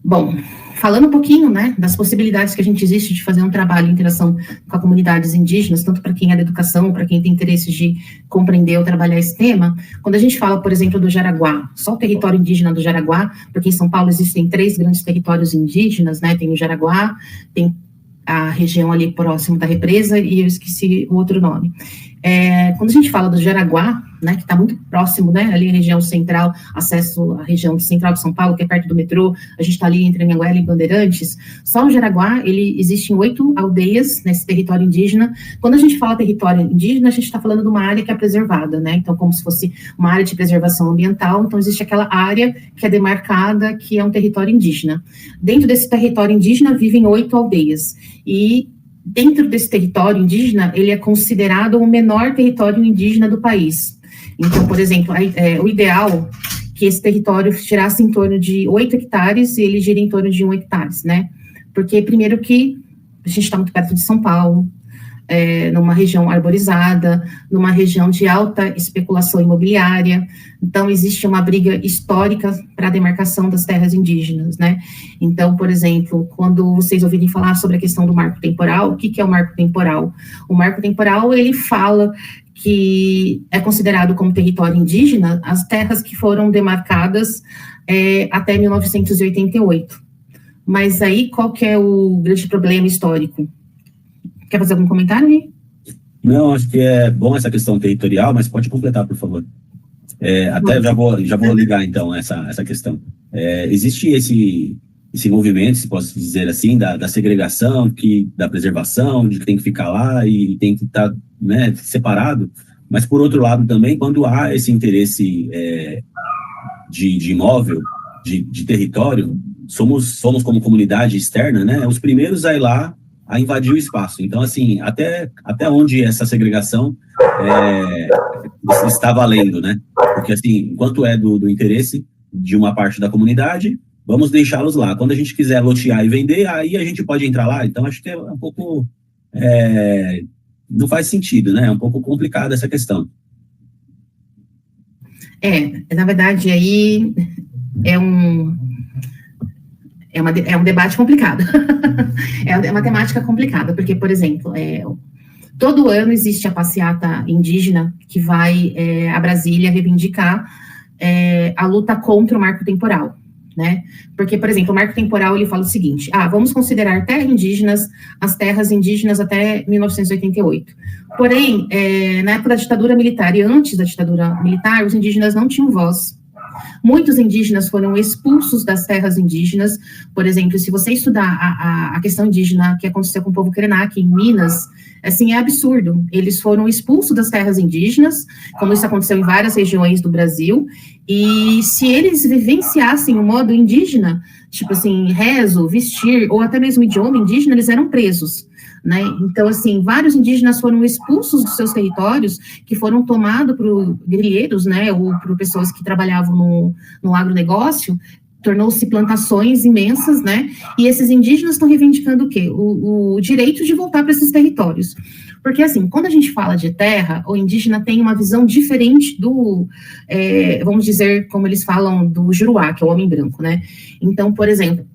[SPEAKER 2] Bom, falando um pouquinho, né, das possibilidades que a gente existe de fazer um trabalho em interação com as comunidades indígenas, tanto para quem é da educação, para quem tem interesse de compreender ou trabalhar esse tema, quando a gente fala, por exemplo, do Jaraguá, só o território indígena do Jaraguá, porque em São Paulo existem 3 grandes territórios indígenas, né, tem o Jaraguá, tem a região ali próximo da represa, e eu esqueci o outro nome. Quando a gente fala do Jaraguá, né, que está muito próximo, né, ali na região central, acesso à região central de São Paulo, que é perto do metrô, a gente está ali entre Anhanguera e Bandeirantes, só o Jaraguá, ele existe em 8 aldeias nesse território indígena. Quando a gente fala território indígena, a gente está falando de uma área que é preservada, né, então como se fosse uma área de preservação ambiental, então existe aquela área que é demarcada, que é um território indígena. Dentro desse território indígena vivem 8 aldeias, e dentro desse território indígena, ele é considerado o menor território indígena do país. Então, por exemplo, o ideal é que esse território girasse em torno de 8 hectares e ele gira em torno de 1 hectare, né? Porque, primeiro que a gente está muito perto de São Paulo, numa região arborizada, numa região de alta especulação imobiliária, então existe uma briga histórica para a demarcação das terras indígenas, né? Então, por exemplo, quando vocês ouvirem falar sobre a questão do marco temporal, o que é o marco temporal? O marco temporal, ele fala que é considerado como território indígena as terras que foram demarcadas até 1988. Mas aí, qual que é o grande problema histórico? Quer fazer algum comentário aí?
[SPEAKER 1] Não, acho que é bom essa questão territorial, mas pode completar, por favor. Até já vou ligar, então, essa questão. Existe esse movimento, se posso dizer assim, da segregação, da preservação, de que tem que ficar lá e tem que estar, né, separado, mas, por outro lado, também, quando há esse interesse de imóvel, de território, somos como comunidade externa, né, os primeiros a ir lá a invadir o espaço. Então, assim, até onde essa segregação está valendo, né? Porque, assim, enquanto é do interesse de uma parte da comunidade, vamos deixá-los lá. Quando a gente quiser lotear e vender, aí a gente pode entrar lá. Então, acho que é um pouco... não faz sentido, né? É um pouco complicada essa questão.
[SPEAKER 2] Na verdade, aí é É um debate complicado. É uma temática complicada, porque, por exemplo, todo ano existe a passeata indígena que vai a Brasília reivindicar a luta contra o marco temporal, né? Porque, por exemplo, o marco temporal, ele fala o seguinte: vamos considerar as terras indígenas até 1988. Porém, na época da ditadura militar e antes da ditadura militar, os indígenas não tinham voz. Muitos indígenas foram expulsos das terras indígenas. Por exemplo, se você estudar a questão indígena que aconteceu com o povo Krenak em Minas, assim, é absurdo. Eles foram expulsos das terras indígenas, como isso aconteceu em várias regiões do Brasil, e se eles vivenciassem o modo indígena, tipo assim, rezo, vestir, ou até mesmo idioma indígena, eles eram presos. Né? Então, assim, vários indígenas foram expulsos dos seus territórios, que foram tomados por guerrilheiros, né, ou por pessoas que trabalhavam no agronegócio, tornou-se plantações imensas, né, e esses indígenas estão reivindicando o quê? O direito de voltar para esses territórios. Porque, assim, quando a gente fala de terra, o indígena tem uma visão diferente do, vamos dizer, como eles falam, do Juruá, que é o homem branco, né? Então, por exemplo,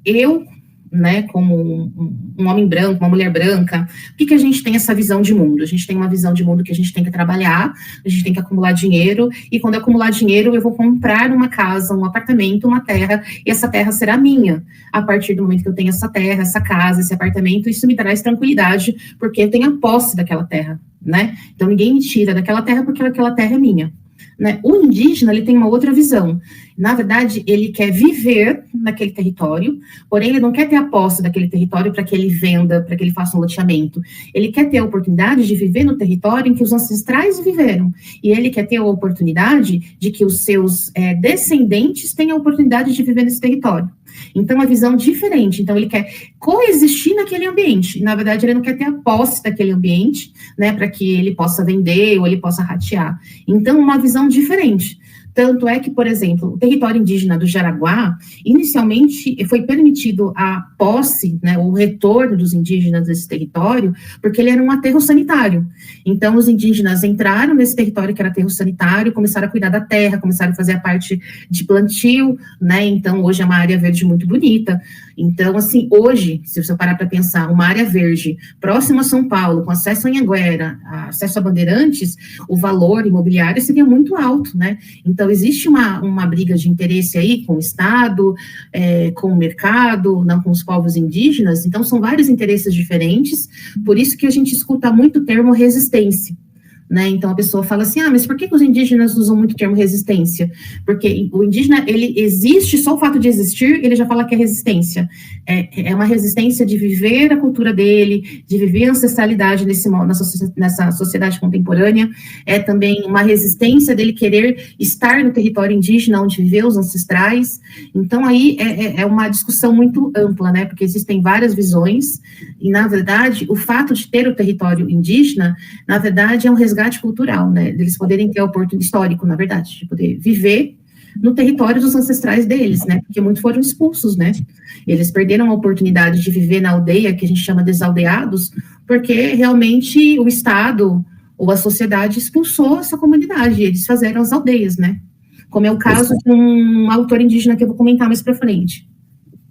[SPEAKER 2] né, como um homem branco, uma mulher branca, por que a gente tem essa visão de mundo? A gente tem uma visão de mundo que a gente tem que trabalhar, a gente tem que acumular dinheiro, e quando eu acumular dinheiro, eu vou comprar uma casa, um apartamento, uma terra, e essa terra será minha. A partir do momento que eu tenho essa terra, essa casa, esse apartamento, isso me traz tranquilidade, porque eu tenho a posse daquela terra, né? Então, ninguém me tira daquela terra, porque aquela terra é minha. Né? O indígena, ele tem uma outra visão. Na verdade, ele quer viver naquele território, porém ele não quer ter a posse daquele território para que ele venda, para que ele faça um loteamento. Ele quer ter a oportunidade de viver no território em que os ancestrais viveram. E ele quer ter a oportunidade de que os seus descendentes tenham a oportunidade de viver nesse território. Então, uma visão diferente. Então, ele quer coexistir naquele ambiente. Na verdade, ele não quer ter a posse daquele ambiente, né, para que ele possa vender ou ele possa ratear. Então, uma visão diferente. Tanto é que, por exemplo, o território indígena do Jaraguá, inicialmente foi permitido a posse, né, o retorno dos indígenas desse território, porque ele era um aterro sanitário. Então, os indígenas entraram nesse território que era aterro sanitário, começaram a cuidar da terra, começaram a fazer a parte de plantio, né, então hoje é uma área verde muito bonita. Então, assim, hoje, se você parar para pensar, uma área verde próxima a São Paulo, com acesso a Anhanguera, acesso a Bandeirantes, o valor imobiliário seria muito alto, né? Então, existe uma briga de interesse aí com o Estado, com o mercado, não com os povos indígenas. Então, são vários interesses diferentes, por isso que a gente escuta muito o termo resistência. Né? Então a pessoa fala assim, mas por que os indígenas usam muito o termo resistência? Porque o indígena, ele existe, só o fato de existir, ele já fala que é resistência. É uma resistência de viver a cultura dele, de viver a ancestralidade nessa sociedade contemporânea, é também uma resistência dele querer estar no território indígena, onde viveu os ancestrais. Então aí é uma discussão muito ampla, né? Porque existem várias visões, e na verdade, o fato de ter o território indígena, na verdade, é um resgate cultural, né, deles poderem ter a oportunidade, histórico, na verdade, de poder viver no território dos ancestrais deles, né, porque muitos foram expulsos, né, eles perderam a oportunidade de viver na aldeia, que a gente chama desaldeados, porque realmente o Estado ou a sociedade expulsou essa comunidade, eles fizeram as aldeias, né, como é o caso de um autor indígena que eu vou comentar mais para frente.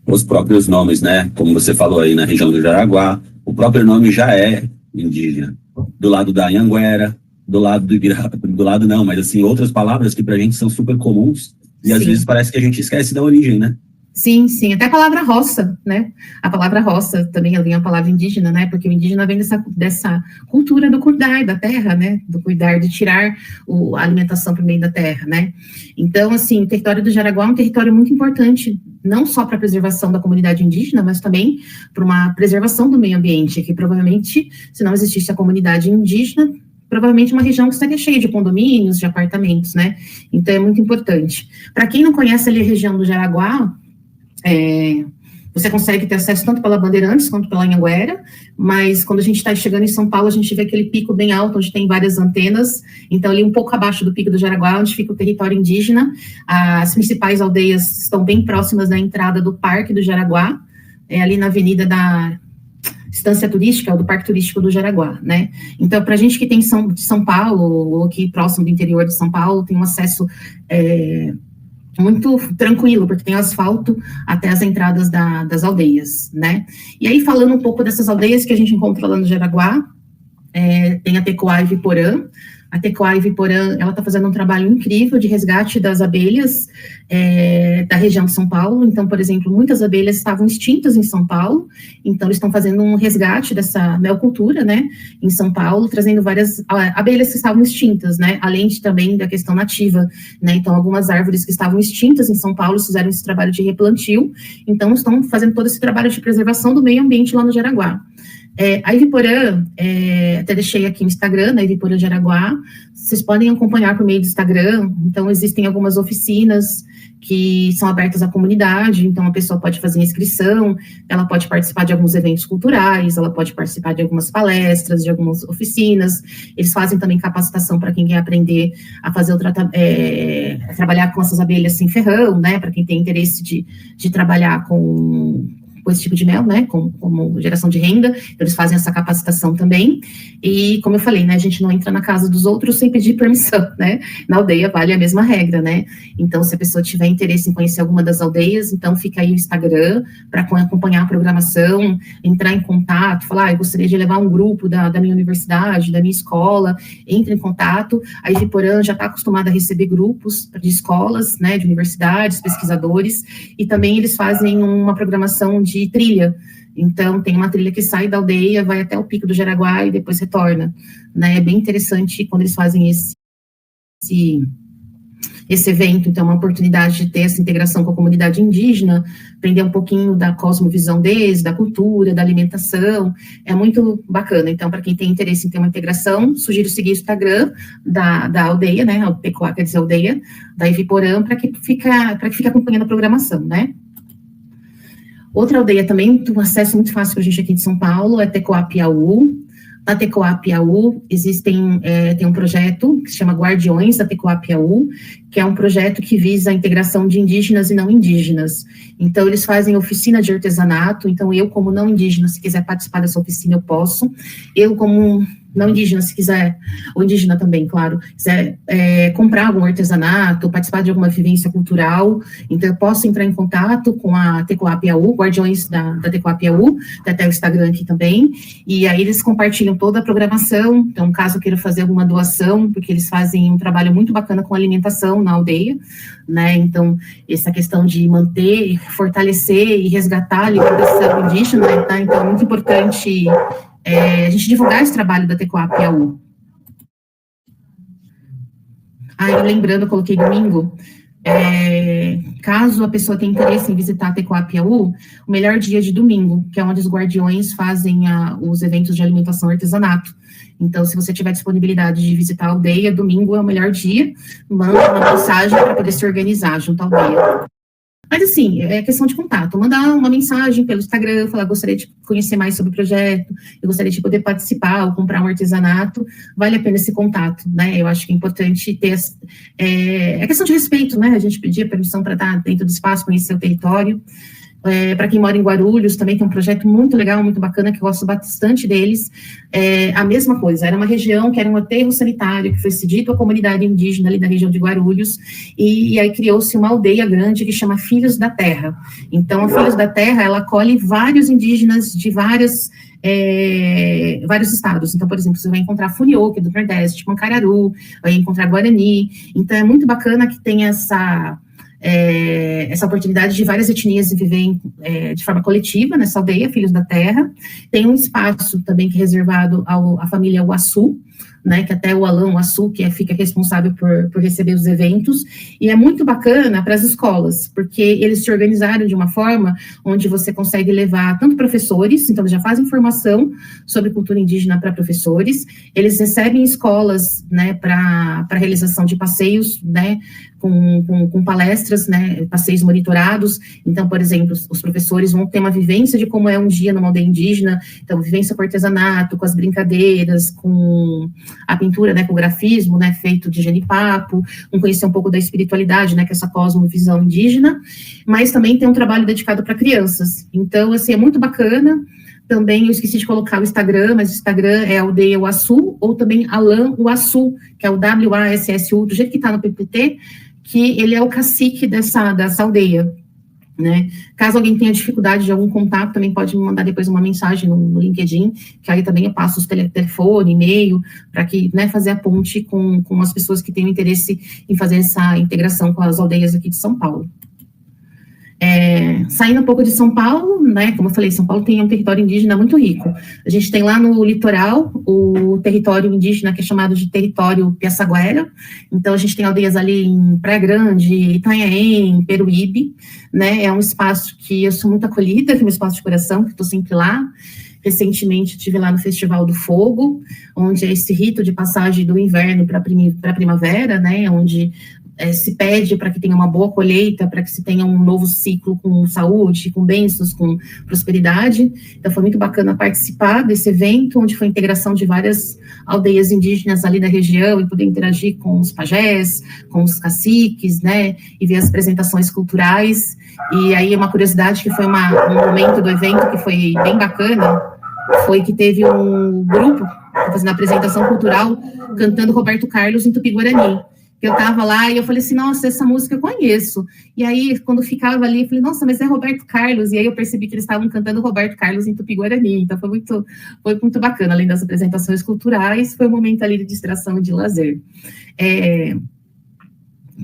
[SPEAKER 1] Os próprios nomes, né, como você falou aí na região do Jaraguá, o próprio nome já é indígena. Do lado da Anhanguera, do lado do Ibirá, do lado não, mas assim, outras palavras que pra gente são super comuns, e às vezes parece que a gente esquece da origem, né?
[SPEAKER 2] Sim, sim, até a palavra roça, né? A palavra roça também é uma palavra indígena, né? Porque o indígena vem dessa cultura do cuidar da terra, né? Do cuidar, de tirar a alimentação por meio da terra, né? Então, assim, o território do Jaraguá é um território muito importante, não só para a preservação da comunidade indígena, mas também para uma preservação do meio ambiente, que provavelmente, se não existisse a comunidade indígena, provavelmente uma região que estaria cheia de condomínios, de apartamentos, né? Então, é muito importante. Para quem não conhece ali a região do Jaraguá, você consegue ter acesso tanto pela Bandeirantes quanto pela Anhanguera, mas quando a gente está chegando em São Paulo, a gente vê aquele pico bem alto, onde tem várias antenas, então ali um pouco abaixo do pico do Jaraguá, onde fica o território indígena, as principais aldeias estão bem próximas da entrada do Parque do Jaraguá, ali na avenida da Estância Turística, do Parque Turístico do Jaraguá, né? Então, para a gente que tem de São Paulo, ou aqui próximo do interior de São Paulo, tem um acesso muito tranquilo, porque tem asfalto até as entradas das aldeias, né? E aí, falando um pouco dessas aldeias que a gente encontra lá no Jaraguá, tem a Tecoá Iviporã. A Tecoá Iviporã, ela está fazendo um trabalho incrível de resgate das abelhas da região de São Paulo. Então, por exemplo, muitas abelhas estavam extintas em São Paulo, então eles estão fazendo um resgate dessa melcultura, né, em São Paulo, trazendo várias abelhas que estavam extintas, né, além também da questão nativa, né, então algumas árvores que estavam extintas em São Paulo fizeram esse trabalho de replantio, então estão fazendo todo esse trabalho de preservação do meio ambiente lá no Jaraguá. A Iviporã, até deixei aqui no Instagram, na Iviporã de Araguá, vocês podem acompanhar por meio do Instagram, então existem algumas oficinas que são abertas à comunidade, então a pessoa pode fazer inscrição, ela pode participar de alguns eventos culturais, ela pode participar de algumas palestras, de algumas oficinas, eles fazem também capacitação para quem quer aprender a fazer a trabalhar com essas abelhas sem ferrão, né, para quem tem interesse de trabalhar com esse tipo de mel, né, como geração de renda, eles fazem essa capacitação também, e como eu falei, né, a gente não entra na casa dos outros sem pedir permissão, né, na aldeia vale a mesma regra, né, então se a pessoa tiver interesse em conhecer alguma das aldeias, então fica aí o Instagram para acompanhar a programação, entrar em contato, falar, eu gostaria de levar um grupo da minha universidade, da minha escola, entre em contato, a Iviporã já está acostumada a receber grupos de escolas, né, de universidades, pesquisadores, e também eles fazem uma programação de trilha, então tem uma trilha que sai da aldeia, vai até o Pico do Jaraguá e depois retorna, né, é bem interessante quando eles fazem esse evento, então é uma oportunidade de ter essa integração com a comunidade indígena, aprender um pouquinho da cosmovisão deles, da cultura, da alimentação, é muito bacana, então para quem tem interesse em ter uma integração, sugiro seguir o Instagram da aldeia, né, o Tecoá, quer dizer aldeia, da Iviporã, para que fique acompanhando a programação, né. Outra aldeia também, um acesso muito fácil para a gente aqui de São Paulo, é Tecoá Piauí. Na Tecoá Piauí tem um projeto que se chama Guardiões da Tecoá Piauí, que é um projeto que visa a integração de indígenas e não indígenas. Então, eles fazem oficina de artesanato, então eu, como não indígena, se quiser participar dessa oficina, eu posso. Eu, como não indígena, se quiser, ou indígena também, claro, quiser comprar algum artesanato, participar de alguma vivência cultural, então eu posso entrar em contato com a Tecoá Piauí, Guardiões da Tecoá Piauí, até o Instagram aqui também, e aí eles compartilham toda a programação, então caso eu queira fazer alguma doação, porque eles fazem um trabalho muito bacana com alimentação na aldeia, né, então essa questão de manter, fortalecer e resgatar a alimentação indígena, tá? Então é muito importante a gente divulgar esse trabalho da Tecoá Piauí. Lembrando, eu coloquei domingo, caso a pessoa tenha interesse em visitar a Tecoá Piauí, o melhor dia é de domingo, que é onde os guardiões fazem os eventos de alimentação e artesanato. Então, se você tiver disponibilidade de visitar a aldeia, domingo é o melhor dia, manda uma mensagem para poder se organizar junto à aldeia. Mas, assim, é questão de contato. Mandar uma mensagem pelo Instagram, falar, gostaria de conhecer mais sobre o projeto, eu gostaria de poder participar ou comprar um artesanato, vale a pena esse contato, né? Eu acho que é importante ter... É questão de respeito, né? A gente pedir permissão para estar dentro do espaço, conhecer o território. Para quem mora em Guarulhos, também tem um projeto muito legal, muito bacana, que eu gosto bastante deles. A mesma coisa, era uma região que era um aterro sanitário, que foi cedido à comunidade indígena ali da região de Guarulhos, e aí criou-se uma aldeia grande que chama Filhos da Terra. Então, a Filhos da Terra, ela acolhe vários indígenas de vários estados. Então, por exemplo, você vai encontrar Funiô, que é do Nordeste, Mancararu, vai encontrar Guarani. Então, é muito bacana que tem essa oportunidade de várias etnias viverem de forma coletiva nessa aldeia, Filhos da Terra. Tem um espaço também que é reservado à família Uaçu, né, que até o Alain Uaçu, que fica responsável por receber os eventos, e é muito bacana para as escolas, porque eles se organizaram de uma forma onde você consegue levar tanto professores, então eles já fazem formação sobre cultura indígena para professores, eles recebem escolas, né, para realização de passeios, né, com palestras, né, passeios monitorados. Então, por exemplo, os professores vão ter uma vivência de como é um dia numa aldeia indígena, então vivência com artesanato, com as brincadeiras, com a pintura, né, com o grafismo, né, feito de genipapo, conhecer um pouco da espiritualidade, né, que é essa cosmovisão indígena, mas também tem um trabalho dedicado para crianças. Então, assim, é muito bacana. Também eu esqueci de colocar o Instagram, mas o Instagram é Aldeia Uaçu, ou também Alain Uaçu, que é o WASSU, do jeito que está no PPT, que ele é o cacique dessa aldeia, né? Caso alguém tenha dificuldade de algum contato, também pode me mandar depois uma mensagem no LinkedIn, que aí também eu passo os telefone, e-mail, para que, né, fazer a ponte com as pessoas que têm interesse em fazer essa integração com as aldeias aqui de São Paulo. Saindo um pouco de São Paulo, né, como eu falei, São Paulo tem um território indígena muito rico. A gente tem lá no litoral o território indígena que é chamado de território Piaçaguera. Então a gente tem aldeias ali em Praia Grande, Itanhaém, Peruíbe, né, é um espaço que eu sou muito acolhida, que é meu espaço de coração, que estou sempre lá. Recentemente estive lá no Festival do Fogo, onde é esse rito de passagem do inverno para a primavera, né, onde se pede para que tenha uma boa colheita, para que se tenha um novo ciclo com saúde, com bênçãos, com prosperidade. Então foi muito bacana participar desse evento, onde foi a integração de várias aldeias indígenas ali da região e poder interagir com os pajés, com os caciques, né, e ver as apresentações culturais. E aí uma curiosidade que foi um momento do evento que foi bem bacana, foi que teve um grupo fazendo a apresentação cultural cantando Roberto Carlos em Tupi-Guarani. Eu estava lá e eu falei assim, nossa, essa música eu conheço. E aí, quando ficava ali, eu falei, nossa, mas é Roberto Carlos. E aí eu percebi que eles estavam cantando Roberto Carlos em Tupi-Guarani. Então foi muito bacana, além das apresentações culturais, foi um momento ali de distração e de lazer.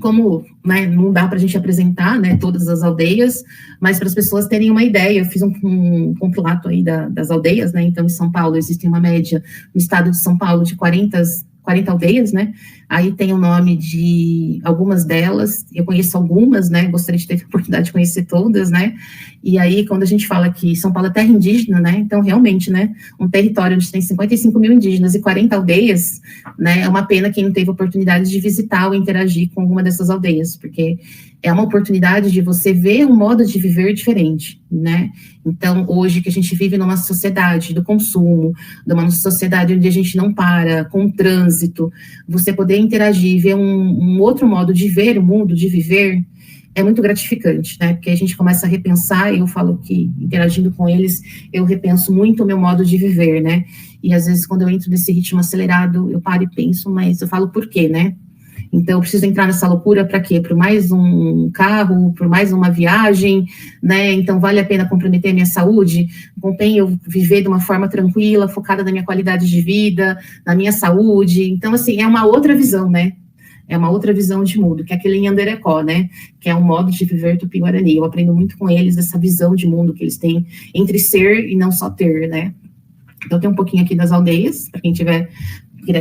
[SPEAKER 2] Como, né, não dá para a gente apresentar, né, todas as aldeias, mas para as pessoas terem uma ideia, eu fiz um compilado aí das aldeias, né, então em São Paulo existe uma média, no estado de São Paulo, de 40 aldeias, né, aí tem o nome de algumas delas, eu conheço algumas, né, gostaria de ter a oportunidade de conhecer todas, né, e aí quando a gente fala que São Paulo é terra indígena, né, então realmente, né, um território onde tem 55 mil indígenas e 40 aldeias, né, é uma pena quem não teve oportunidade de visitar ou interagir com alguma dessas aldeias, porque é uma oportunidade de você ver um modo de viver diferente, né? Então, hoje que a gente vive numa sociedade do consumo, numa sociedade onde a gente não para, com o trânsito, você poder interagir, ver um outro modo de ver o mundo, de viver, é muito gratificante, né? Porque a gente começa a repensar, e eu falo que, interagindo com eles, eu repenso muito o meu modo de viver, né? E às vezes, quando eu entro nesse ritmo acelerado, eu paro e penso, mas eu falo por quê, né? Então, eu preciso entrar nessa loucura para quê? Por mais um carro, por mais uma viagem, né? Então, vale a pena comprometer a minha saúde? Convém eu viver de uma forma tranquila, focada na minha qualidade de vida, na minha saúde? Então, assim, é uma outra visão, né? É uma outra visão de mundo, que é aquele Nhanderecó, né? Que é um modo de viver Tupi-Guarani. Eu aprendo muito com eles, essa visão de mundo que eles têm entre ser e não só ter, né? Então, tem um pouquinho aqui das aldeias, para quem quiser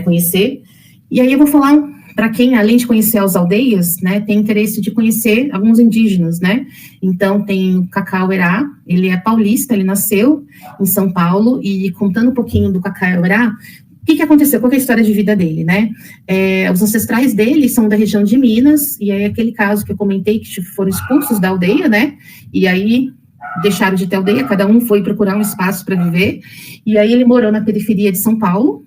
[SPEAKER 2] conhecer. E aí eu vou falar para quem, além de conhecer as aldeias, né, tem interesse de conhecer alguns indígenas, né? Então, tem o Cacauerá, ele é paulista, ele nasceu em São Paulo, e contando um pouquinho do Cacauerá, o que aconteceu? Qual é a história de vida dele, né? Os ancestrais dele são da região de Minas, e aí aquele caso que eu comentei, que foram expulsos da aldeia, né? E aí deixaram de ter aldeia, cada um foi procurar um espaço para viver, e aí ele morou na periferia de São Paulo.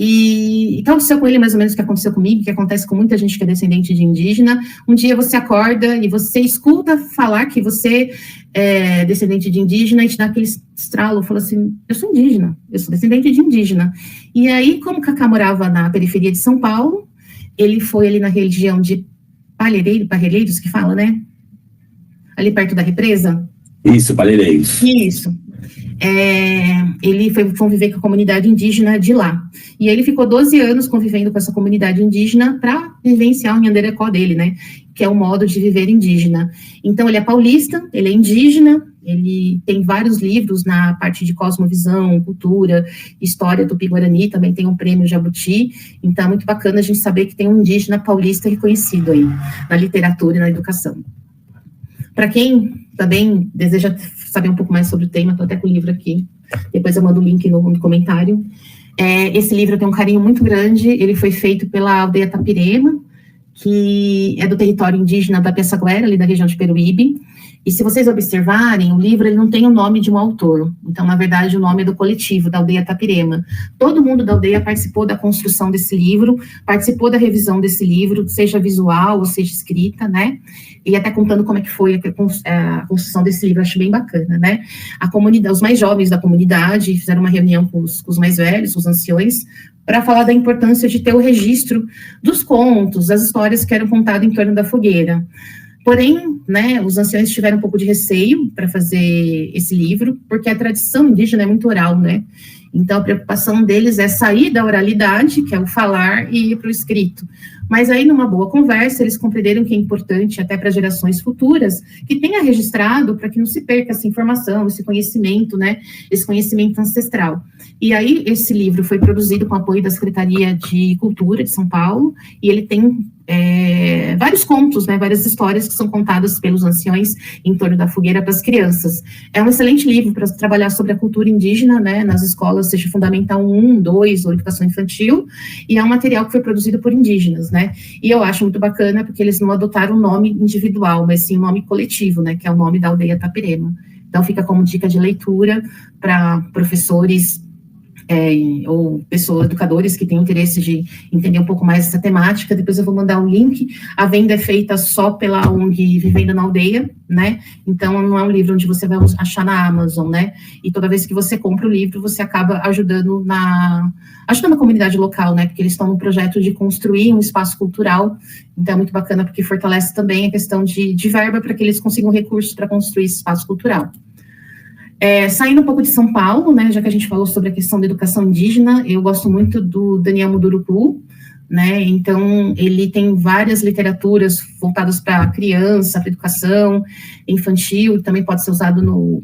[SPEAKER 2] E então aconteceu com ele mais ou menos o que aconteceu comigo, que acontece com muita gente que é descendente de indígena. Um dia você acorda e você escuta falar que você é descendente de indígena e te dá aquele estralo, fala assim, eu sou indígena, eu sou descendente de indígena. E aí, como o Cacá morava na periferia de São Paulo, ele foi ali na região de Parelheiros, que fala, né? Ali perto da represa.
[SPEAKER 1] Isso, Parelheiros.
[SPEAKER 2] Isso. Ele foi conviver com a comunidade indígena de lá. E ele ficou 12 anos convivendo com essa comunidade indígena para vivenciar o Nhanderecó dele, né? Que é o modo de viver indígena. Então, ele é paulista, ele é indígena, ele tem vários livros na parte de cosmovisão, cultura, história Tupi-Guarani, também tem um prêmio Jabuti. Então, é muito bacana a gente saber que tem um indígena paulista reconhecido aí, na literatura e na educação. Para quem também deseja saber um pouco mais sobre o tema, estou até com o livro aqui, depois eu mando o link no comentário. Esse livro tem um carinho muito grande, ele foi feito pela aldeia Tapirema, que é do território indígena da Piaçaguera, ali da região de Peruíbe, e se vocês observarem, o livro ele não tem o nome de um autor, então, na verdade, o nome é do coletivo, da aldeia Tapirema. Todo mundo da aldeia participou da construção desse livro, participou da revisão desse livro, seja visual ou seja escrita, né? E até contando como é que foi a construção desse livro, acho bem bacana, né? A comunidade, os mais jovens da comunidade fizeram uma reunião com os mais velhos, os anciões, para falar da importância de ter o registro dos contos, das histórias que eram contadas em torno da fogueira. Porém, né, os anciões tiveram um pouco de receio para fazer esse livro, porque a tradição indígena é muito oral, né? Então, a preocupação deles é sair da oralidade, que é o falar, e ir para o escrito. Mas aí, numa boa conversa, eles compreenderam que é importante, até para gerações futuras, que tenha registrado para que não se perca essa informação, esse conhecimento, né? Esse conhecimento ancestral. E aí, esse livro foi produzido com apoio da Secretaria de Cultura de São Paulo, e ele tem vários contos, né, várias histórias que são contadas pelos anciões em torno da fogueira para as crianças. É um excelente livro para trabalhar sobre a cultura indígena, né, nas escolas, seja Fundamental 1, 2 ou Educação Infantil, e é um material que foi produzido por indígenas, né, e eu acho muito bacana porque eles não adotaram o nome individual, mas sim o nome coletivo, né, que é o nome da aldeia Tapirema. Então fica como dica de leitura para professores ou pessoas, educadores que têm interesse de entender um pouco mais essa temática. Depois eu vou mandar um link. A venda é feita só pela ONG Vivendo na Aldeia, né? Então não é um livro onde você vai achar na Amazon, né? E toda vez que você compra o livro, você acaba ajudando a comunidade local, né? Porque eles estão no projeto de construir um espaço cultural. Então é muito bacana porque fortalece também a questão de verba para que eles consigam recursos para construir esse espaço cultural. Saindo um pouco de São Paulo, né, já que a gente falou sobre a questão da educação indígena, eu gosto muito do Daniel Munduruku, né, então ele tem várias literaturas voltadas para criança, para educação infantil, também pode ser usado no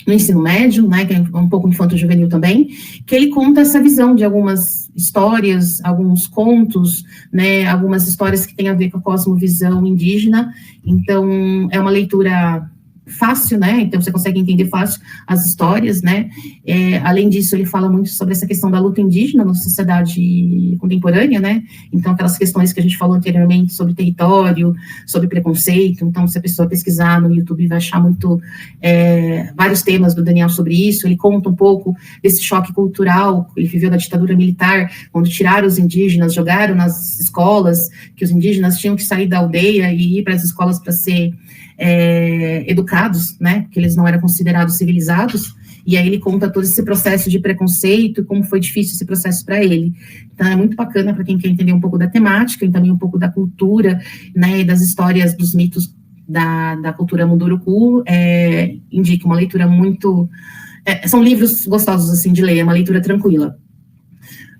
[SPEAKER 2] ensino médio, né, que é um pouco infanto-juvenil também, que ele conta essa visão de algumas histórias, alguns contos, né, algumas histórias que têm a ver com a cosmovisão indígena, então é uma leitura fácil, né, então você consegue entender fácil as histórias, né, além disso ele fala muito sobre essa questão da luta indígena na sociedade contemporânea, né, então aquelas questões que a gente falou anteriormente sobre território, sobre preconceito, então se a pessoa pesquisar no YouTube vai achar muito, vários temas do Daniel sobre isso, ele conta um pouco desse choque cultural, ele viveu na ditadura militar, quando tiraram os indígenas, jogaram nas escolas, que os indígenas tinham que sair da aldeia e ir para as escolas para ser educados, né, porque eles não eram considerados civilizados, e aí ele conta todo esse processo de preconceito e como foi difícil esse processo para ele. Então é muito bacana para quem quer entender um pouco da temática e também um pouco da cultura, né, e das histórias, dos mitos da cultura Munduruku, indica uma leitura muito... são livros gostosos, assim, de ler, é uma leitura tranquila.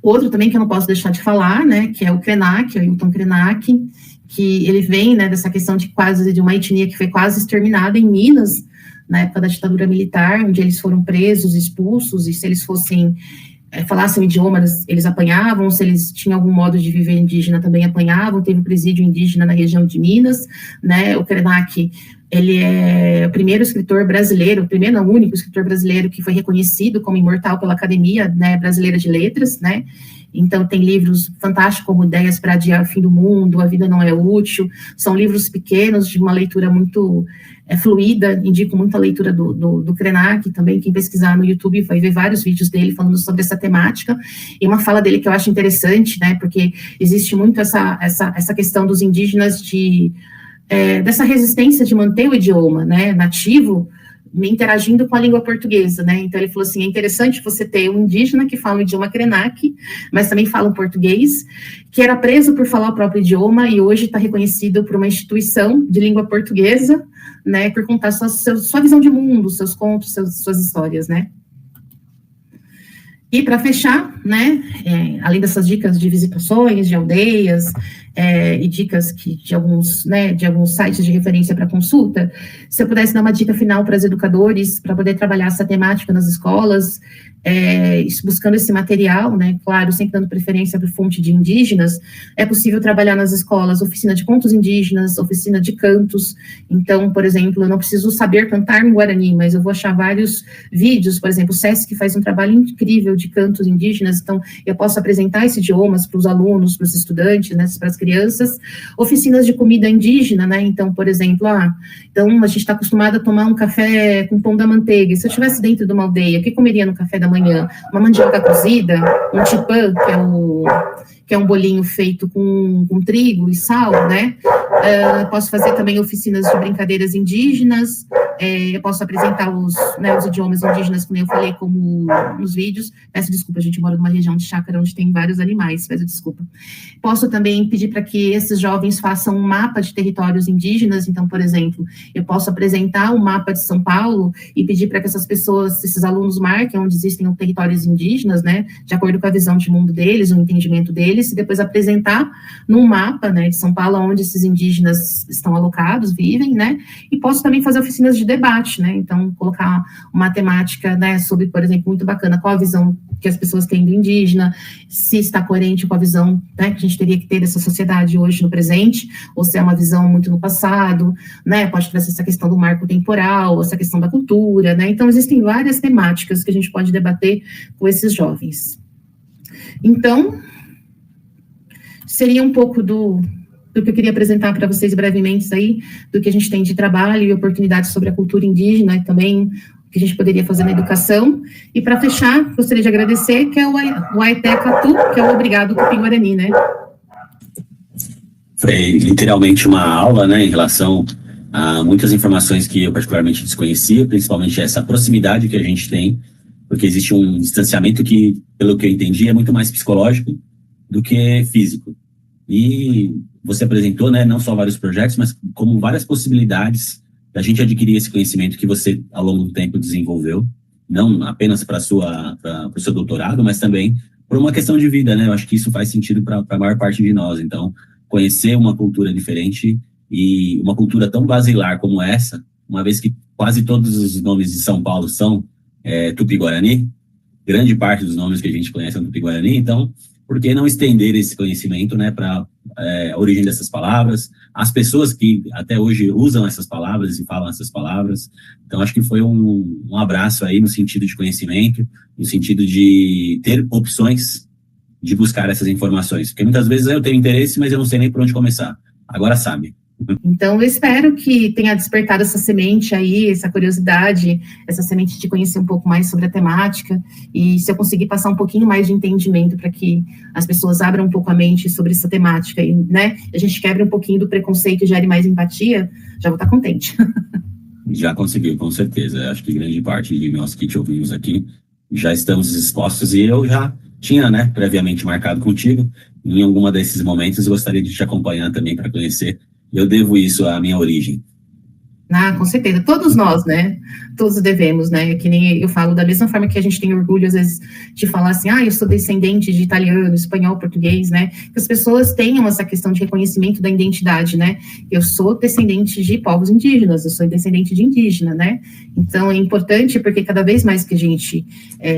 [SPEAKER 2] Outro também que eu não posso deixar de falar, né, que é o Krenak, o Ailton Krenak, que ele vem, né, dessa questão de uma etnia que foi quase exterminada em Minas, na época da ditadura militar, onde eles foram presos, expulsos, e se eles falassem o idioma, eles apanhavam, se eles tinham algum modo de viver indígena, também apanhavam, teve um presídio indígena na região de Minas, né, o Krenak, ele é o primeiro escritor brasileiro, o único escritor brasileiro que foi reconhecido como imortal pela Academia, né, Brasileira de Letras, né, então tem livros fantásticos como Ideias para Adiar o Fim do Mundo, A Vida Não é Útil, são livros pequenos, de uma leitura muito fluida, indico muito a leitura do Krenak, também quem pesquisar no YouTube vai ver vários vídeos dele falando sobre essa temática, e uma fala dele que eu acho interessante, né, porque existe muito essa questão dos indígenas dessa resistência de manter o idioma, né, nativo, interagindo com a língua portuguesa, né, então ele falou assim, é interessante você ter um indígena que fala o idioma Krenak, mas também fala um português, que era preso por falar o próprio idioma e hoje está reconhecido por uma instituição de língua portuguesa, né, por contar sua visão de mundo, seus contos, suas histórias, né. E para fechar, né, além dessas dicas de visitações, de aldeias, e dicas de alguns sites de referência para consulta, se eu pudesse dar uma dica final para os educadores, para poder trabalhar essa temática nas escolas, buscando esse material, né, claro, sempre dando preferência para fonte de indígenas, é possível trabalhar nas escolas oficina de contos indígenas, oficina de cantos, então, por exemplo, eu não preciso saber cantar no Guarani, mas eu vou achar vários vídeos, por exemplo, o SESC faz um trabalho incrível de cantos indígenas, então eu posso apresentar esses idiomas para os alunos, para os estudantes, né, para as crianças, oficinas de comida indígena, né, então, por exemplo, então a gente está acostumado a tomar um café com pão da manteiga, e se eu estivesse dentro de uma aldeia, o que comeria no café da manhã? Uma mandioca cozida, um tipã, que é um bolinho feito com trigo e sal, né? Posso fazer também oficinas de brincadeiras indígenas, eu posso apresentar os idiomas indígenas, como eu falei, como nos vídeos. Peço desculpa, a gente mora numa região de chácara onde tem vários animais, peço desculpa. Posso também pedir para que esses jovens façam um mapa de territórios indígenas. Então, por exemplo, eu posso apresentar um mapa de São Paulo e pedir para que essas pessoas, esses alunos marquem onde existem territórios indígenas, né, de acordo com a visão de mundo deles, o entendimento deles, e depois apresentar num mapa, né, de São Paulo, onde esses indígenas estão alocados, vivem, né, e posso também fazer oficinas de debate, né, então colocar uma temática, né, sobre, por exemplo, muito bacana, qual a visão que as pessoas têm do indígena, se está coerente com a visão, né, que a gente teria que ter dessa sociedade hoje no presente, ou se é uma visão muito no passado, né, pode trazer essa questão do marco temporal, essa questão da cultura, né, então existem várias temáticas que a gente pode debater com esses jovens. Então, seria um pouco do que eu queria apresentar para vocês brevemente aí, do que a gente tem de trabalho e oportunidades sobre a cultura indígena e também o que a gente poderia fazer na educação. E para fechar, gostaria de agradecer, que é o Aeté Catu, que é o Obrigado Tupi-Guarani, né?
[SPEAKER 1] Foi literalmente uma aula, né, em relação a muitas informações que eu particularmente desconhecia, principalmente essa proximidade que a gente tem, porque existe um distanciamento que, pelo que eu entendi, é muito mais psicológico do que físico. E você apresentou, né, não só vários projetos, mas como várias possibilidades da gente adquirir esse conhecimento que você, ao longo do tempo, desenvolveu, não apenas para o seu doutorado, mas também por uma questão de vida, né? Eu acho que isso faz sentido para a maior parte de nós. Então, conhecer uma cultura diferente e uma cultura tão basilar como essa, uma vez que quase todos os nomes de São Paulo são Tupi-Guarani, grande parte dos nomes que a gente conhece é Tupi-Guarani, então, por que não estender esse conhecimento, né, para a origem dessas palavras, as pessoas que até hoje usam essas palavras e falam essas palavras. Então, acho que foi um abraço aí no sentido de conhecimento, no sentido de ter opções de buscar essas informações, porque muitas vezes eu tenho interesse, mas eu não sei nem por onde começar. Agora sabe.
[SPEAKER 2] Então, eu espero que tenha despertado essa semente aí, essa curiosidade, essa semente de conhecer um pouco mais sobre a temática, e se eu conseguir passar um pouquinho mais de entendimento para que as pessoas abram um pouco a mente sobre essa temática, e, né, a gente quebre um pouquinho do preconceito e gere mais empatia, já vou estar contente.
[SPEAKER 1] Já conseguiu, com certeza. Acho que grande parte de nós que te ouvimos aqui já estamos expostos, e eu já tinha, né, previamente marcado contigo. Em alguma desses momentos, gostaria de te acompanhar também para conhecer. Eu devo isso à minha origem.
[SPEAKER 2] Ah, com certeza. Todos nós, né? Todos devemos, né? Que nem eu falo, da mesma forma que a gente tem orgulho, às vezes, de falar assim, eu sou descendente de italiano, espanhol, português, né? Que as pessoas tenham essa questão de reconhecimento da identidade, né? Eu sou descendente de povos indígenas, eu sou descendente de indígena, né? Então, é importante porque cada vez mais que a gente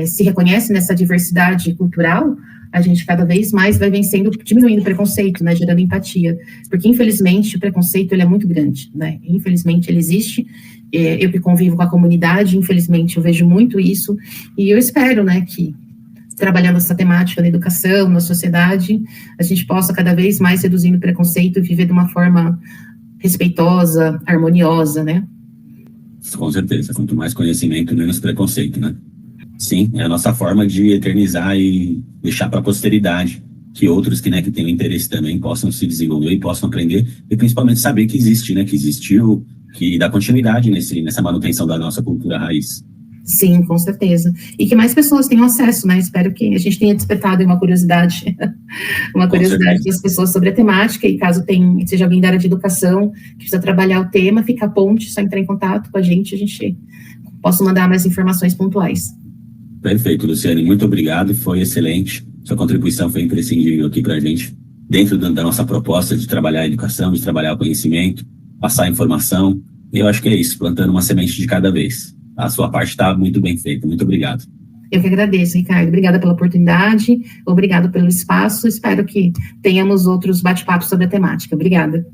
[SPEAKER 2] se reconhece nessa diversidade cultural, a gente cada vez mais vai vencendo, diminuindo o preconceito, né, gerando empatia, porque infelizmente o preconceito ele é muito grande, né, infelizmente ele existe, eu que convivo com a comunidade, infelizmente eu vejo muito isso, e eu espero, né, que trabalhando essa temática na educação, na sociedade, a gente possa cada vez mais reduzindo o preconceito e viver de uma forma respeitosa, harmoniosa, né.
[SPEAKER 1] Com certeza, quanto mais conhecimento, menos preconceito, né. Sim, é a nossa forma de eternizar e deixar para a posteridade que outros que tenham interesse também possam se desenvolver e possam aprender, e principalmente saber que existe, né, que existiu, que dá continuidade nessa manutenção da nossa cultura raiz.
[SPEAKER 2] Sim, com certeza. E que mais pessoas tenham acesso, né? Espero que a gente tenha despertado uma curiosidade das pessoas sobre a temática, e caso seja alguém da área de educação que precisa trabalhar o tema, fica a ponte, só entrar em contato com a gente possa mandar mais informações pontuais.
[SPEAKER 1] Perfeito, Luciane, muito obrigado, foi excelente, sua contribuição foi imprescindível aqui para a gente, dentro da nossa proposta de trabalhar a educação, de trabalhar o conhecimento, passar a informação, e eu acho que é isso, plantando uma semente de cada vez. A sua parte está muito bem feita, muito obrigado.
[SPEAKER 2] Eu que agradeço, Ricardo, obrigada pela oportunidade, obrigado pelo espaço, espero que tenhamos outros bate-papos sobre a temática, obrigada.